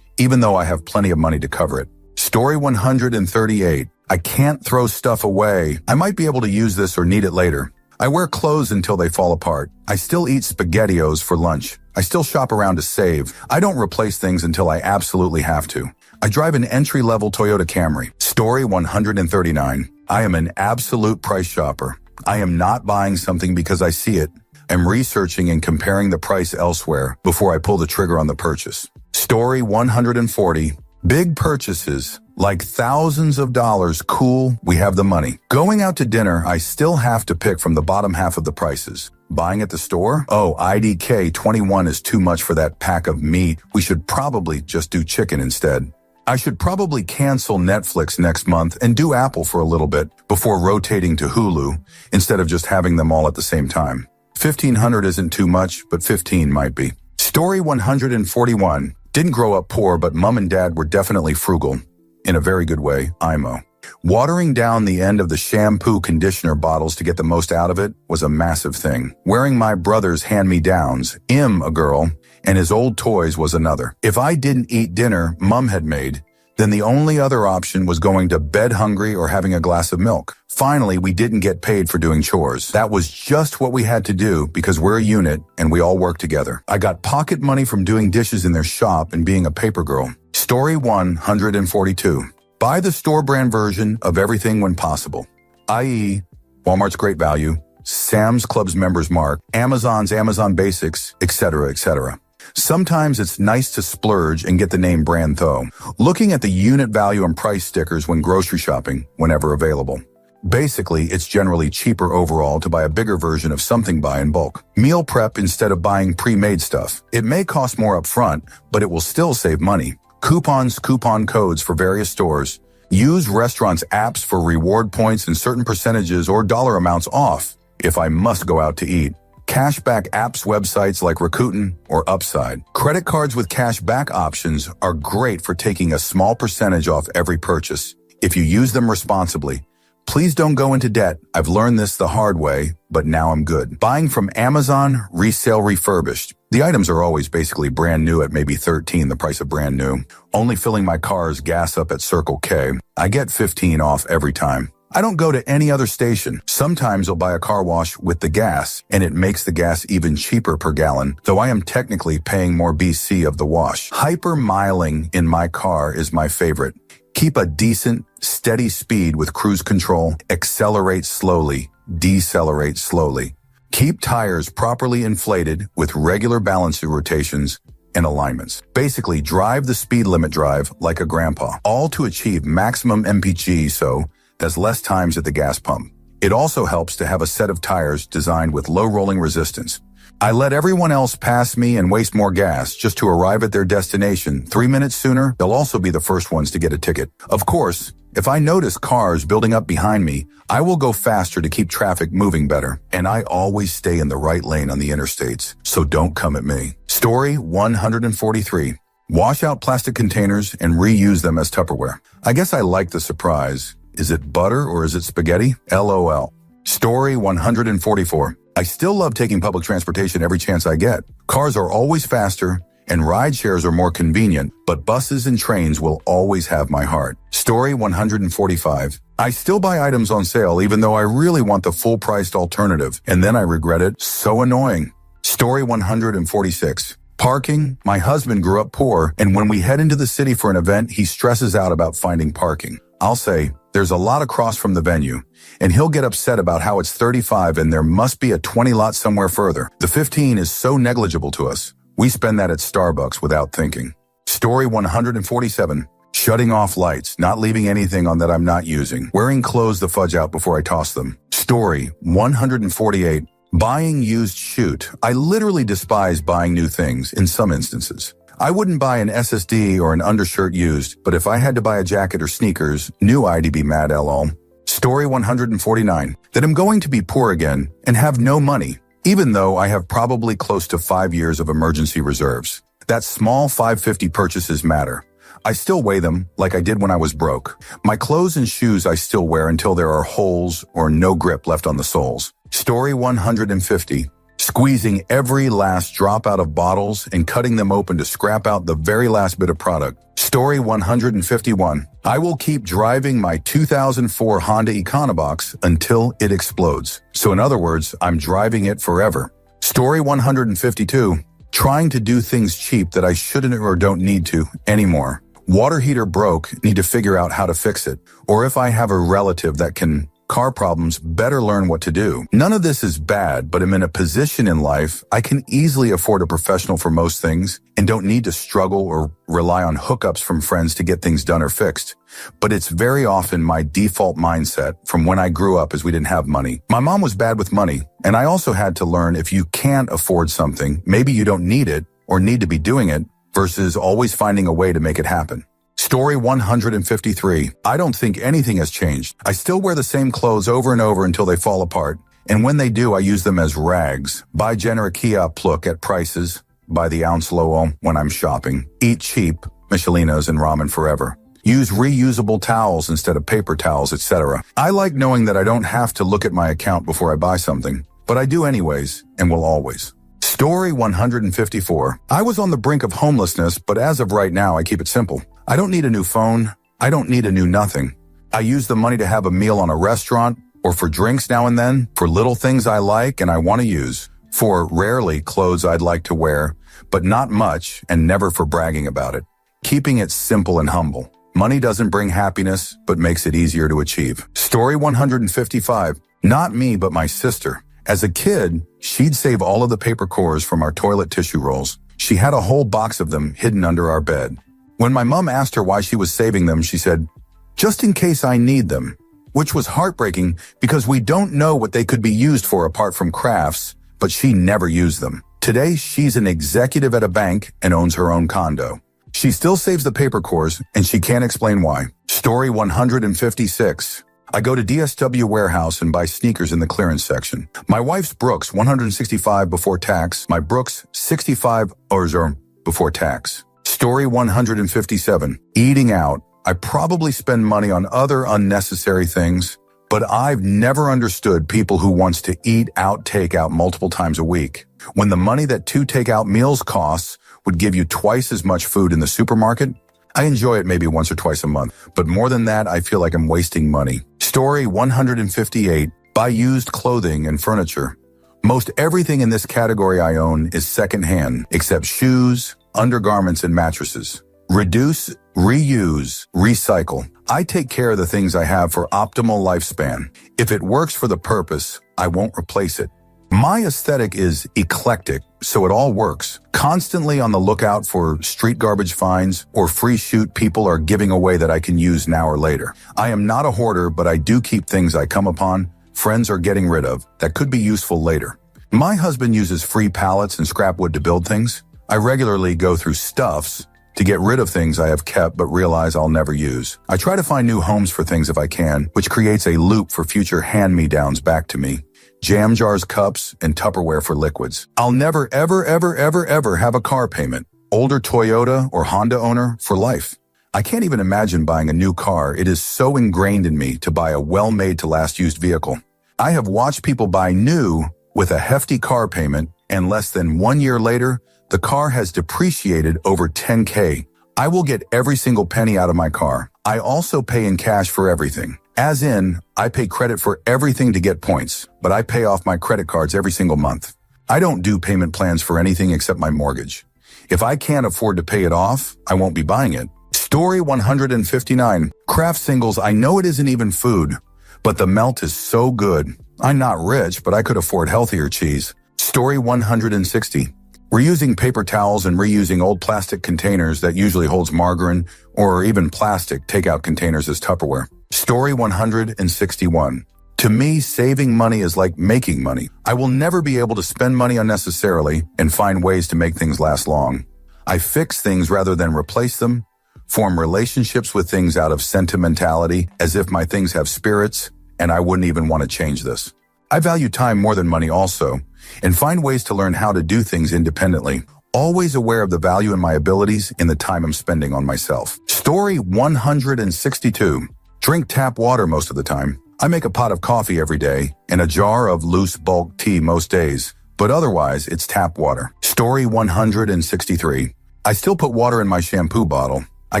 even though I have plenty of money to cover it. Story 138. I can't throw stuff away. I might be able to use this or need it later. I wear clothes until they fall apart. I still eat SpaghettiOs for lunch. I still shop around to save. I don't replace things until I absolutely have to. I drive an entry-level Toyota Camry. Story 139. I am an absolute price shopper. I am not buying something because I see it. I'm researching and comparing the price elsewhere before I pull the trigger on the purchase. Story 140. Big purchases, like thousands of dollars, cool, we have the money. Going out to dinner, I still have to pick from the bottom half of the prices. Buying at the store? Oh, IDK 21 is too much for that pack of meat. We should probably just do chicken instead. I should probably cancel Netflix next month and do Apple for a little bit before rotating to Hulu instead of just having them all at the same time. 1,500 isn't too much, but 15 might be. Story 141. Didn't grow up poor, but mom and dad were definitely frugal. In a very good way, IMO. Watering down the end of the shampoo conditioner bottles to get the most out of it was a massive thing. Wearing my brother's hand-me-downs, a girl, and his old toys was another. If I didn't eat dinner mom had made, then the only other option was going to bed hungry or having a glass of milk. Finally, we didn't get paid for doing chores. That was just what we had to do because we're a unit and we all work together. I got pocket money from doing dishes in their shop and being a paper girl. Story 142. Buy the store brand version of everything when possible, i.e., Walmart's Great Value, Sam's Club's Members Mark, Amazon's Amazon Basics, etc., etc. Sometimes it's nice to splurge and get the name brand though. Looking at the unit value and price stickers when grocery shopping, whenever available. Basically, it's generally cheaper overall to buy a bigger version of something buy in bulk. Meal prep instead of buying pre-made stuff. It may cost more up front, but it will still save money. Coupons, coupon codes for various stores. Use restaurants' apps for reward points and certain percentages or dollar amounts off if I must go out to eat. Cashback apps websites like Rakuten or Upside. Credit cards with cashback options are great for taking a small percentage off every purchase if you use them responsibly. Please don't go into debt. I've learned this the hard way, but now I'm good. Buying from Amazon, resale refurbished. The items are always basically brand new at maybe $13, the price of brand new. Only filling my car's gas up at Circle K. I get 15 off every time. I don't go to any other station. Sometimes I'll buy a car wash with the gas, and it makes the gas even cheaper per gallon, though I am technically paying more BC of the wash. Hyper-miling in my car is my favorite. Keep a decent, steady speed with cruise control. Accelerate slowly. Decelerate slowly. Keep tires properly inflated with regular balancing rotations and alignments. Basically, drive the speed limit drive like a grandpa, all to achieve maximum MPG, so there's less times at the gas pump. It also helps to have a set of tires designed with low rolling resistance. I let everyone else pass me and waste more gas just to arrive at their destination 3 minutes sooner. They'll also be the first ones to get a ticket. Of course, if I notice cars building up behind me, I will go faster to keep traffic moving better. And I always stay in the right lane on the interstates, so don't come at me. Story 143. Wash out plastic containers and reuse them as Tupperware. I guess I like the surprise. Is it butter or is it spaghetti? LOL. Story 144. I still love taking public transportation every chance I get. Cars are always faster and ride shares are more convenient, but buses and trains will always have my heart. Story 145. I still buy items on sale even though I really want the full-priced alternative, and then I regret it. So annoying. Story 146. Parking. My husband grew up poor, and when we head into the city for an event, he stresses out about finding parking. I'll say, there's a lot across from the venue, and he'll get upset about how it's 35 and there must be a 20 lot somewhere further. The 15 is so negligible to us. We spend that at Starbucks without thinking. Story 147. Shutting off lights, not leaving anything on that I'm not using. Wearing clothes the fudge out before I toss them. Story 148. Buying used shoot. I literally despise buying new things in some instances. I wouldn't buy an SSD or an undershirt used, but if I had to buy a jacket or sneakers, new I'd be mad lol. Story 149. That I'm going to be poor again and have no money, even though I have probably close to 5 years of emergency reserves. That small $5.50 purchases matter. I still weigh them like I did when I was broke. My clothes and shoes I still wear until there are holes or no grip left on the soles. Story 150. Squeezing every last drop out of bottles and cutting them open to scrap out the very last bit of product. Story 151. I will keep driving my 2004 Honda Econobox until it explodes. So in other words, I'm driving it forever. Story 152. Trying to do things cheap that I shouldn't or don't need to anymore. Water heater broke, need to figure out how to fix it. Or if I have a relative that can car problems, better learn what to do. None of this is bad, but I'm in a position in life I can easily afford a professional for most things and don't need to struggle or rely on hookups from friends to get things done or fixed. But it's very often my default mindset from when I grew up as we didn't have money. My mom was bad with money, and I also had to learn if you can't afford something, maybe you don't need it or need to be doing it versus always finding a way to make it happen. Story 153. I don't think anything has changed. I still wear the same clothes over and over until they fall apart. And when they do, I use them as rags. Buy generic Hheap pluk at prices. Buy the ounce Lowell when I'm shopping. Eat cheap, Michelinas and ramen forever. Use reusable towels instead of paper towels, etc. I like knowing that I don't have to look at my account before I buy something, but I do anyways and will always. Story 154. I was on the brink of homelessness, but as of right now, I keep it simple. I don't need a new phone. I don't need a new nothing. I use the money to have a meal on a restaurant or for drinks now and then, for little things I like and I want to use, for rarely clothes I'd like to wear, but not much and never for bragging about it. keeping it simple and humble. Money doesn't bring happiness, but makes it easier to achieve. Story 155. Not me, but my sister. As a kid, she'd save all of the paper cores from our toilet tissue rolls. She had a whole box of them hidden under our bed. When my mom asked her why she was saving them, she said, "Just in case I need them," which was heartbreaking because we don't know what they could be used for apart from crafts, but she never used them. Today, she's an executive at a bank and owns her own condo. She still saves the paper cores, and she can't explain why. Story 156. I go to DSW warehouse and buy sneakers in the clearance section. My wife's Brooks, $165 before tax. My Brooks, $65 before tax. Story 157. Eating out. I probably spend money on other unnecessary things, but I've never understood people who wants to eat out takeout multiple times a week. When the money that 2 takeout meals costs would give you twice as much food in the supermarket, I enjoy it maybe once or twice a month, but more than that, I feel like I'm wasting money. Story 158. Buy used clothing and furniture. Most everything in this category I own is secondhand, except shoes, undergarments, and mattresses. Reduce, reuse, recycle. I take care of the things I have for optimal lifespan. If it works for the purpose, I won't replace it. My aesthetic is eclectic, so it all works. Constantly on the lookout for street garbage finds or free shoot people are giving away that I can use now or later. I am not a hoarder, but I do keep things I come upon, friends are getting rid of, that could be useful later. My husband uses free pallets and scrap wood to build things. I regularly go through stuffs to get rid of things I have kept but realize I'll never use. I try to find new homes for things if I can, which creates a loop for future hand-me-downs back to me. Jam jars, cups, and Tupperware for liquids. I'll never, ever have a car payment. Older Toyota or Honda owner for life. I can't even imagine buying a new car. It is so ingrained in me to buy a well-made to last used vehicle. I have watched people buy new with a hefty car payment, and less than 1 year later, the car has depreciated over 10K. I will get every single penny out of my car. I also pay in cash for everything. As in, I pay credit for everything to get points, but I pay off my credit cards every single month. I don't do payment plans for anything except my mortgage. If I can't afford to pay it off, I won't be buying it. Story 159. Kraft singles. I know it isn't even food, but the melt is so good. I'm not rich, but I could afford healthier cheese. Story 160. Reusing paper towels and reusing old plastic containers that usually holds margarine or even plastic takeout containers as Tupperware. Story 161. To me, saving money is like making money. I will never be able to spend money unnecessarily and find ways to make things last long. I fix things rather than replace them, form relationships with things out of sentimentality as if my things have spirits, and I wouldn't even want to change this. I value time more than money also, and find ways to learn how to do things independently, always aware of the value in my abilities in the time I'm spending on myself. Story 162. Drink tap water most of the time. I make a pot of coffee every day and a jar of loose bulk tea most days, but otherwise it's tap water. Story 163. I still put water in my shampoo bottle. I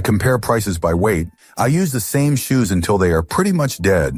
compare prices by weight. I use the same shoes until they are pretty much dead.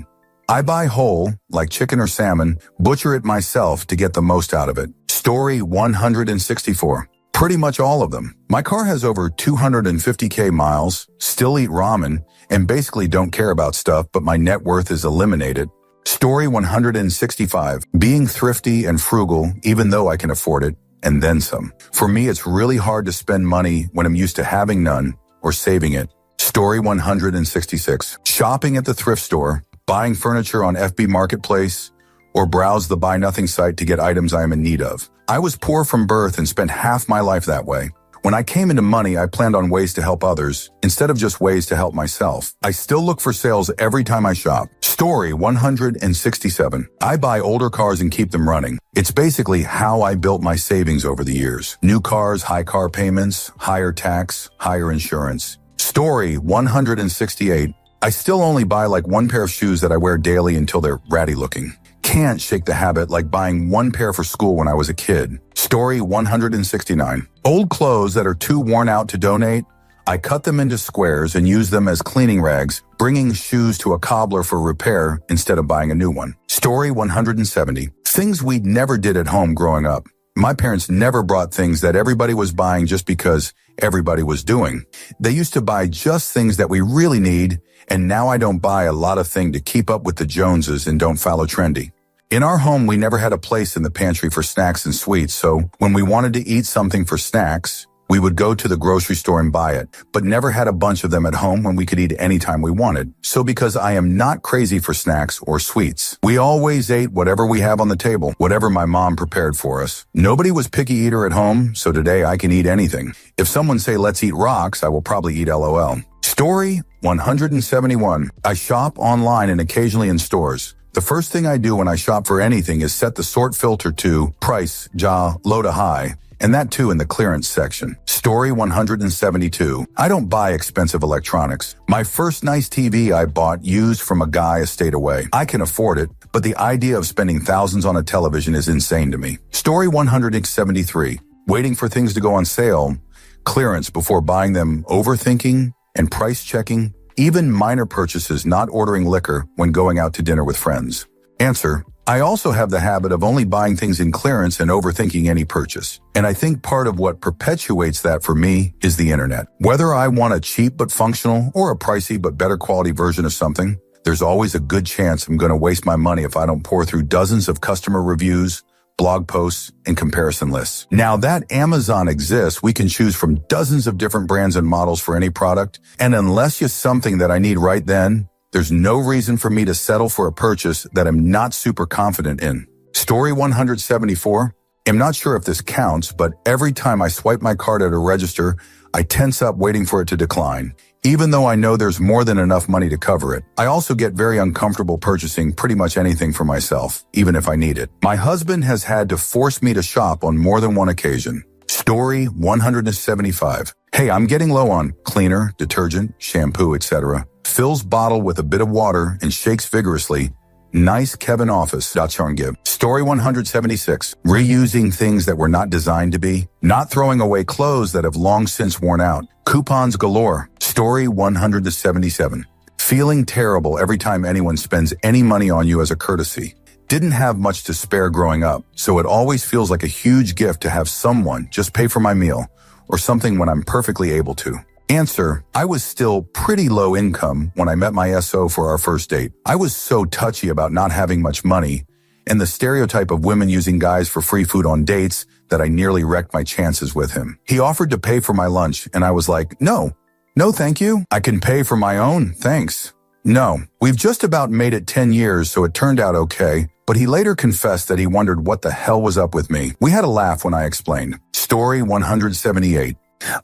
I buy whole, like chicken or salmon, butcher it myself to get the most out of it. Story 164. Pretty much all of them. My car has over 250K miles, still eat ramen, and basically don't care about stuff, but my net worth is eliminated. Story 165. Being thrifty and frugal, even though I can afford it, and then some. For me, it's really hard to spend money when I'm used to having none or saving it. Story 166. Shopping at the thrift store, buying furniture on FB Marketplace, or browse the Buy Nothing site to get items I am in need of. I was poor from birth and spent half my life that way. When I came into money, I planned on ways to help others, instead of just ways to help myself. I still look for sales every time I shop. Story 167. I buy older cars and keep them running. It's basically how I built my savings over the years. New cars, high car payments, higher tax, higher insurance. Story 168. I still only buy like one pair of shoes that I wear daily until they're ratty looking. Can't shake the habit like buying one pair for school when I was a kid. Story 169. Old clothes that are too worn out to donate, I cut them into squares and use them as cleaning rags, bringing shoes to a cobbler for repair instead of buying a new one. Story 170. Things we never did at home growing up. My parents never bought things that everybody was buying just because everybody was doing. They used to buy just things that we really need, and now I don't buy a lot of things to keep up with the Joneses and don't follow trendy. In our home, we never had a place in the pantry for snacks and sweets, so when we wanted to eat something for snacks, we would go to the grocery store and buy it, but never had a bunch of them at home when we could eat anytime we wanted. So because I am not crazy for snacks or sweets, we always ate whatever we have on the table, whatever my mom prepared for us. Nobody was picky eater at home, so today I can eat anything. If someone say, let's eat rocks, I will probably eat LOL. Story 171. I shop online and occasionally in stores. The first thing I do when I shop for anything is set the sort filter to price, low to high, and that too in the clearance section. Story 172. I don't buy expensive electronics. My first nice TV I bought used from a guy a state away. I can afford it, but the idea of spending thousands on a television is insane to me. Story 173. Waiting for things to go on sale, clearance before buying them, overthinking and price checking, even minor purchases, not ordering liquor when going out to dinner with friends. Answer. I also have the habit of only buying things in clearance and overthinking any purchase. And I think part of what perpetuates that for me is the internet. Whether I want a cheap but functional or a pricey but better quality version of something, there's always a good chance I'm going to waste my money if I don't pour through dozens of customer reviews, blog posts, and comparison lists. Now that Amazon exists, we can choose from dozens of different brands and models for any product. And unless it's something that I need right then, there's no reason for me to settle for a purchase that I'm not super confident in. Story 174. I'm not sure if this counts, but every time I swipe my card at a register, I tense up waiting for it to decline, even though I know there's more than enough money to cover it. I also get very uncomfortable purchasing pretty much anything for myself, even if I need it. My husband has had to force me to shop on more than one occasion. Story 175. Hey, I'm getting low on cleaner, detergent, shampoo, etc. Fills bottle with a bit of water and shakes vigorously. Nice Kevin office. Give. Story 176. Reusing things that were not designed to be. Not throwing away clothes that have long since worn out. Coupons galore. Story 177. Feeling terrible every time anyone spends any money on you as a courtesy. Didn't have much to spare growing up, so it always feels like a huge gift to have someone just pay for my meal or something when I'm perfectly able to. Answer. I was still pretty low income when I met my SO for our first date. I was so touchy about not having much money and the stereotype of women using guys for free food on dates that I nearly wrecked my chances with him. He offered to pay for my lunch and I was like, no, thank you. I can pay for my own, thanks. No, we've just about made it 10 years, so it turned out okay, but he later confessed that he wondered what the hell was up with me. We had a laugh when I explained. Story 178.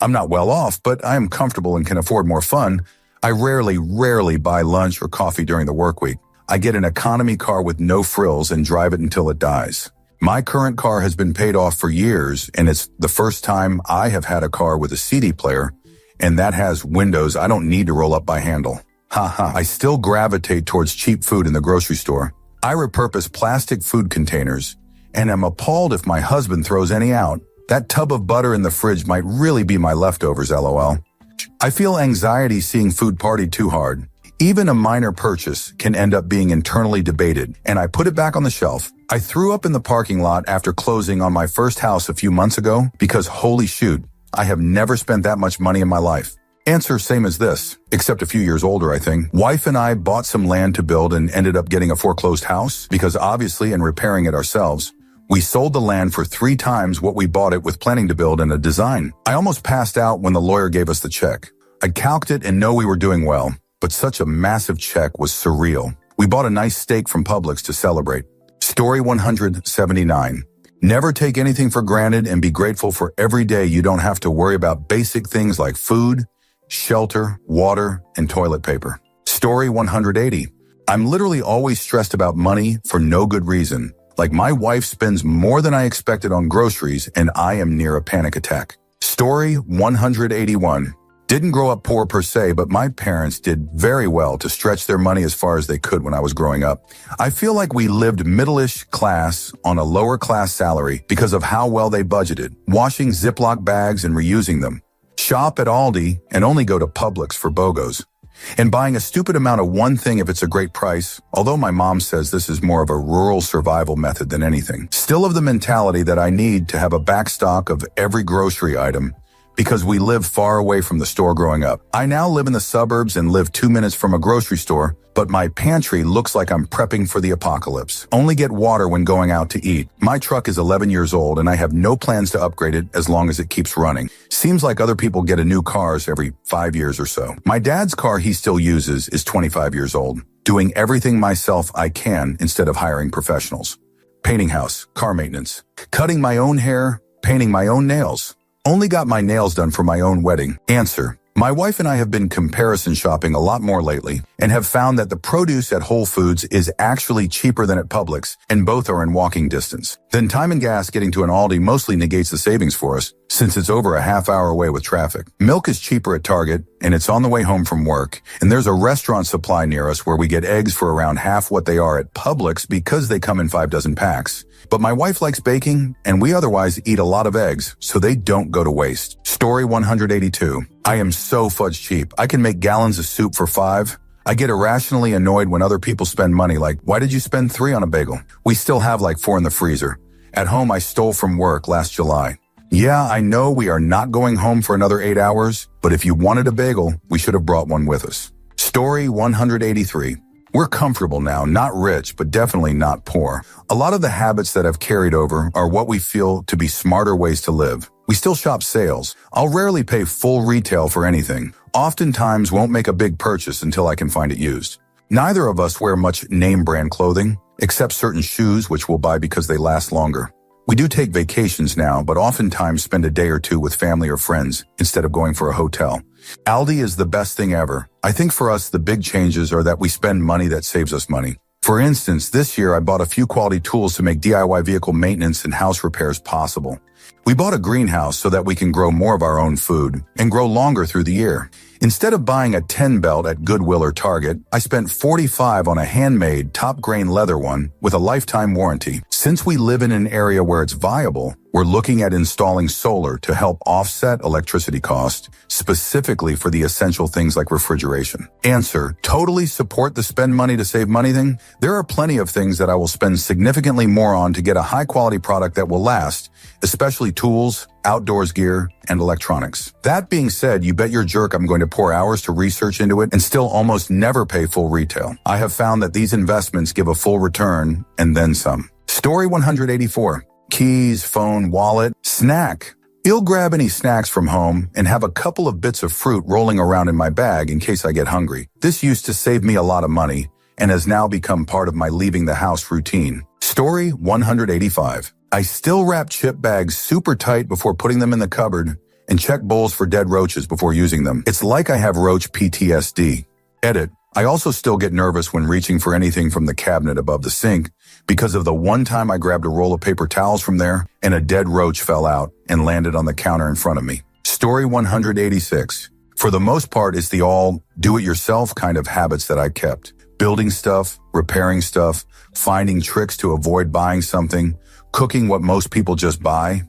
I'm not well off, but I am comfortable and can afford more fun. I rarely buy lunch or coffee during the work week. I get an economy car with no frills and drive it until it dies. My current car has been paid off for years, and it's the first time I have had a car with a CD player, and that has windows I don't need to roll up by handle. I still gravitate towards cheap food in the grocery store. I repurpose plastic food containers, and am appalled if my husband throws any out. That tub of butter in the fridge might really be my leftovers, LOL. I feel anxiety seeing food partied too hard. Even a minor purchase can end up being internally debated, and I put it back on the shelf. I threw up in the parking lot after closing on my first house a few months ago because holy shoot, I have never spent that much money in my life. Answer same as this, except a few years older, I think. Wife and I bought some land to build and ended up getting a foreclosed house because obviously in repairing it ourselves, we sold the land for 3 times what we bought it with planning to build and a design. I almost passed out when the lawyer gave us the check. I calced it and know we were doing well, but such a massive check was surreal. We bought a nice steak from Publix to celebrate. Story 179. Never take anything for granted and be grateful for every day you don't have to worry about basic things like food, shelter, water, and toilet paper. Story 180. I'm literally always stressed about money for no good reason. Like my wife spends more than I expected on groceries and I am near a panic attack. Story 181. Didn't grow up poor per se, but my parents did very well to stretch their money as far as they could when I was growing up. I feel like we lived middle-ish class on a lower class salary because of how well they budgeted, washing Ziploc bags and reusing them. Shop at Aldi and only go to Publix for BOGOs. And buying a stupid amount of one thing if it's a great price, although my mom says this is more of a rural survival method than anything. Still of the mentality that I need to have a backstock of every grocery item because we live far away from the store growing up. I now live in the suburbs and live 2 minutes from a grocery store, but my pantry looks like I'm prepping for the apocalypse. Only get water when going out to eat. My truck is 11 years old and I have no plans to upgrade it as long as it keeps running. Seems like other people get a new cars every 5 years or so. My dad's car he still uses is 25 years old, doing everything myself I can instead of hiring professionals. Painting house, car maintenance, cutting my own hair, painting my own nails. Only got my nails done for my own wedding. Answer: my wife and I have been comparison shopping a lot more lately and have found that the produce at Whole Foods is actually cheaper than at Publix, and both are in walking distance. Then time and gas getting to an Aldi mostly negates the savings for us, since it's over a half hour away with traffic. Milk is cheaper at Target, and it's on the way home from work. And there's a restaurant supply near us where we get eggs for around half what they are at Publix because they come in 5 dozen packs. But my wife likes baking, and we otherwise eat a lot of eggs, so they don't go to waste. Story 182. I am so fudge cheap. I can make gallons of soup for 5. I get irrationally annoyed when other people spend money, like, why did you spend 3 on a bagel? We still have like 4 in the freezer. At home, I stole from work last July. Yeah, I know we are not going home for another 8 hours, but if you wanted a bagel, we should have brought one with us. Story 183. We're comfortable now, not rich, but definitely not poor. A lot of the habits that I've carried over are what we feel to be smarter ways to live. We still shop sales. I'll rarely pay full retail for anything. Oftentimes won't make a big purchase until I can find it used. Neither of us wear much name brand clothing, except certain shoes which we'll buy because they last longer. We do take vacations now, but oftentimes spend a day or two with family or friends instead of going for a hotel. Aldi is the best thing ever. I think for us, the big changes are that we spend money that saves us money. For instance, this year I bought a few quality tools to make DIY vehicle maintenance and house repairs possible. We bought a greenhouse so that we can grow more of our own food and grow longer through the year. Instead of buying a 10 belt at Goodwill or Target, I spent $45 on a handmade top-grain leather one with a lifetime warranty. Since we live in an area where it's viable, we're looking at installing solar to help offset electricity costs, specifically for the essential things like refrigeration. Answer: totally support the spend money to save money thing. There are plenty of things that I will spend significantly more on to get a high-quality product that will last, especially tools, outdoors gear, and electronics. That being said, you bet your jerk I'm going to pour hours to research into it and still almost never pay full retail. I have found that these investments give a full return and then some. Story 184. Keys, phone, wallet, snack. I'll grab any snacks from home and have a couple of bits of fruit rolling around in my bag in case I get hungry. This used to save me a lot of money and has now become part of my leaving the house routine. Story 185. I still wrap chip bags super tight before putting them in the cupboard and check bowls for dead roaches before using them. It's like I have roach PTSD. Edit. I also still get nervous when reaching for anything from the cabinet above the sink because of the one time I grabbed a roll of paper towels from there and a dead roach fell out and landed on the counter in front of me. Story 186. For the most part, it's the all do-it-yourself kind of habits that I kept. Building stuff, repairing stuff, finding tricks to avoid buying something, cooking what most people just buy.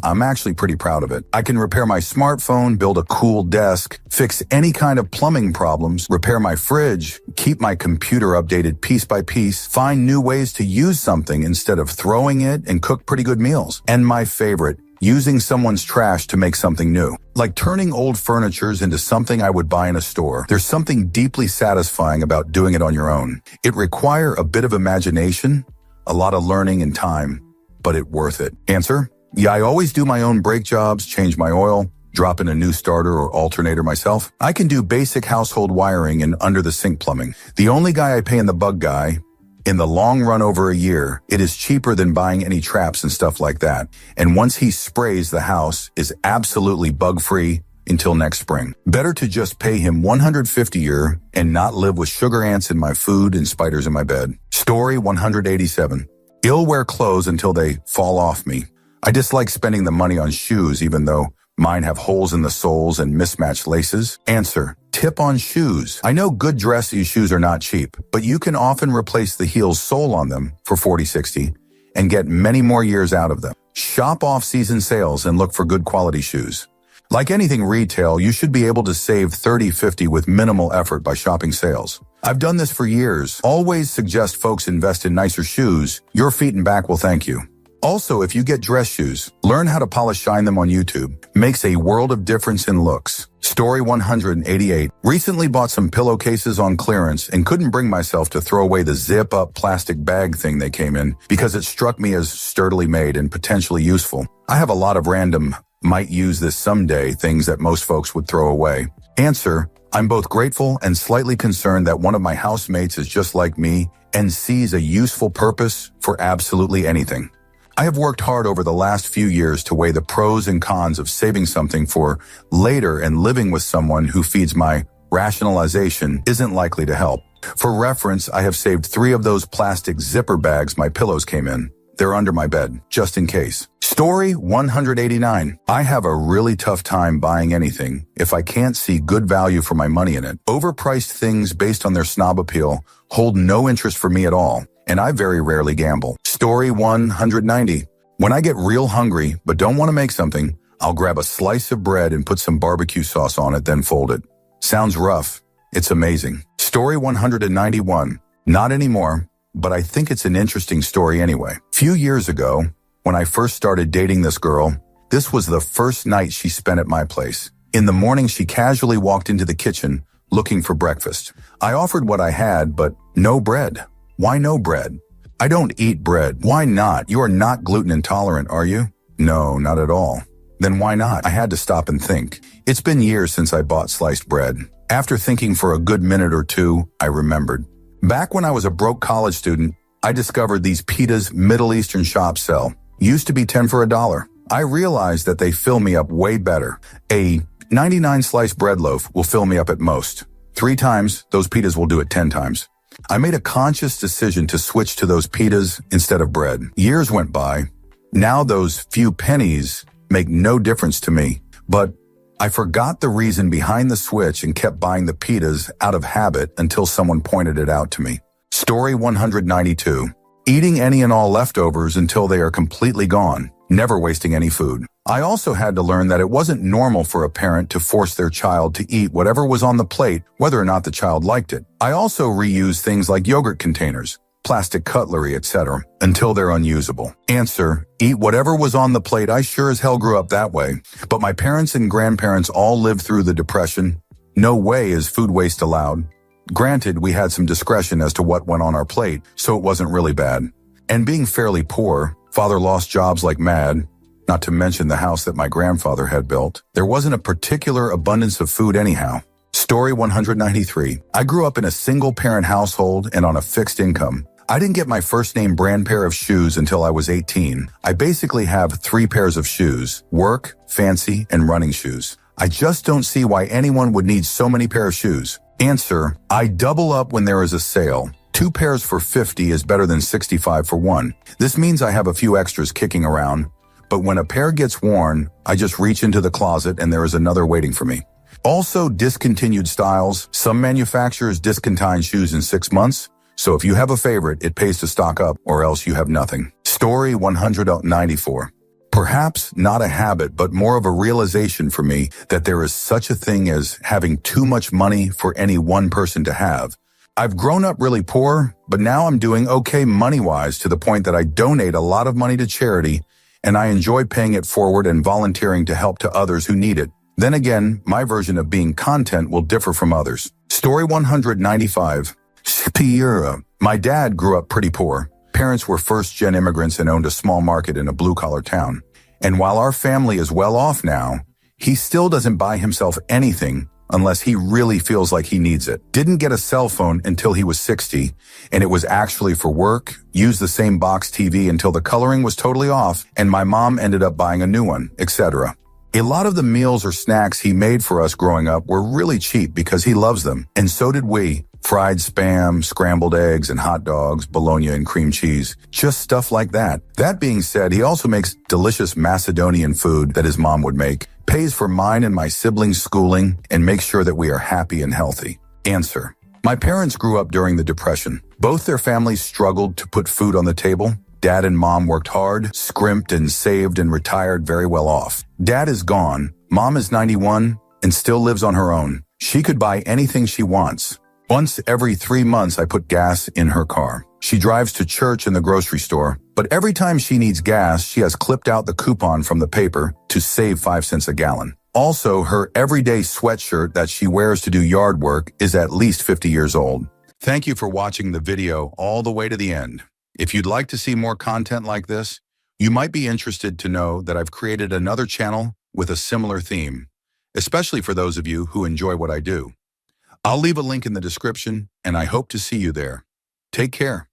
I'm actually pretty proud of it. I can repair my smartphone, build a cool desk, fix any kind of plumbing problems, repair my fridge, keep my computer updated piece by piece, find new ways to use something instead of throwing it, and cook pretty good meals. And my favorite, using someone's trash to make something new. Like turning old furnitures into something I would buy in a store. There's something deeply satisfying about doing it on your own. It requires a bit of imagination, a lot of learning and time, but it's worth it. Answer: yeah, I always do my own brake jobs, change my oil, drop in a new starter or alternator myself. I can do basic household wiring and under-the-sink plumbing. The only guy I pay in the bug guy, in the long run over a year, it is cheaper than buying any traps and stuff like that. And once he sprays, the house is absolutely bug-free until next spring. Better to just pay him $150 a year and not live with sugar ants in my food and spiders in my bed. Story 187. I'll wear clothes until they fall off me. I dislike spending the money on shoes even though mine have holes in the soles and mismatched laces. Answer: tip on shoes. I know good dressy shoes are not cheap, but you can often replace the heel's sole on them for $40-$60 and get many more years out of them. Shop off-season sales and look for good quality shoes. Like anything retail, you should be able to save 30-50 with minimal effort by shopping sales. I've done this for years. Always suggest folks invest in nicer shoes. Your feet and back will thank you. Also, if you get dress shoes, learn how to polish shine them on YouTube. Makes a world of difference in looks. Story 188. Recently bought some pillowcases on clearance and couldn't bring myself to throw away the zip-up plastic bag thing they came in because it struck me as sturdily made and potentially useful. I have a lot of random might use this someday things that most folks would throw away. Answer: I'm both grateful and slightly concerned that one of my housemates is just like me and sees a useful purpose for absolutely anything. I have worked hard over the last few years to weigh the pros and cons of saving something for later, and living with someone who feeds my rationalization isn't likely to help. For reference, I have saved 3 of those plastic zipper bags my pillows came in. They're under my bed, just in case. Story 189. I have a really tough time buying anything if I can't see good value for my money in it. Overpriced things based on their snob appeal hold no interest for me at all, and I very rarely gamble. Story 190. When I get real hungry but don't want to make something, I'll grab a slice of bread and put some barbecue sauce on it, then fold it. Sounds rough. It's amazing. Story 191. Not anymore, but I think it's an interesting story anyway. Few years ago, when I first started dating this girl, this was the first night she spent at my place. In the morning, she casually walked into the kitchen looking for breakfast. I offered what I had, but no bread. Why no bread? I don't eat bread. Why not? You are not gluten intolerant, are you? No, not at all. Then why not? I had to stop and think. It's been years since I bought sliced bread. After thinking for a good minute or two, I remembered. Back when I was a broke college student, I discovered these pitas Middle Eastern shops sell. Used to be 10 for $1. I realized that they fill me up way better. A 99 slice bread loaf will fill me up at most. 3 times, those pitas will do it 10 times. I made a conscious decision to switch to those pitas instead of bread. Years went by. Now those few pennies make no difference to me, but I forgot the reason behind the switch and kept buying the pitas out of habit until someone pointed it out to me. Story 192. Eating any and all leftovers until they are completely gone, never wasting any food. I also had to learn that it wasn't normal for a parent to force their child to eat whatever was on the plate, whether or not the child liked it. I also reuse things like yogurt containers, plastic cutlery, etc., until they're unusable. Answer: eat whatever was on the plate. I sure as hell grew up that way. But my parents and grandparents all lived through the Depression. No way is food waste allowed. Granted, we had some discretion as to what went on our plate, so it wasn't really bad. And being fairly poor, father lost jobs like mad, not to mention the house that my grandfather had built. There wasn't a particular abundance of food anyhow. Story 193. I grew up in a single-parent household and on a fixed income. I didn't get my first name brand pair of shoes until I was 18. I basically have 3 pairs of shoes: work, fancy, and running shoes. I just don't see why anyone would need so many pair of shoes. Answer: I double up when there is a sale. 2 pairs for $50 is better than $65 for 1. This means I have a few extras kicking around, but when a pair gets worn, I just reach into the closet and there is another waiting for me. Also, discontinued styles. Some manufacturers discontinue shoes in 6 months, so if you have a favorite, it pays to stock up or else you have nothing. Story 194. Perhaps not a habit, but more of a realization for me that there is such a thing as having too much money for any one person to have. I've grown up really poor, but now I'm doing okay money-wise to the point that I donate a lot of money to charity, and I enjoy paying it forward and volunteering to help to others who need it. Then again, my version of being content will differ from others. Story 195. Spiera. My dad grew up pretty poor. Parents were first-gen immigrants and owned a small market in a blue-collar town. And while our family is well off now, he still doesn't buy himself anything unless he really feels like he needs it. Didn't get a cell phone until he was 60, and it was actually for work, used the same box TV until the coloring was totally off, and my mom ended up buying a new one, etc. A lot of the meals or snacks he made for us growing up were really cheap because he loves them, and so did we. Fried Spam, scrambled eggs and hot dogs, bologna and cream cheese, just stuff like that. That being said, he also makes delicious Macedonian food that his mom would make, pays for mine and my siblings' schooling, and makes sure that we are happy and healthy. Answer: my parents grew up during the Depression. Both their families struggled to put food on the table. Dad and mom worked hard, scrimped and saved, and retired very well off. Dad is gone, Mom is 91 and still lives on her own. She could buy anything she wants. Once every 3 months, I put gas in her car. She drives to church and the grocery store, but every time she needs gas, she has clipped out the coupon from the paper to save 5 cents a gallon. Also, her everyday sweatshirt that she wears to do yard work is at least 50 years old. Thank you for watching the video all the way to the end. If you'd like to see more content like this, you might be interested to know that I've created another channel with a similar theme, especially for those of you who enjoy what I do. I'll leave a link in the description, and I hope to see you there. Take care.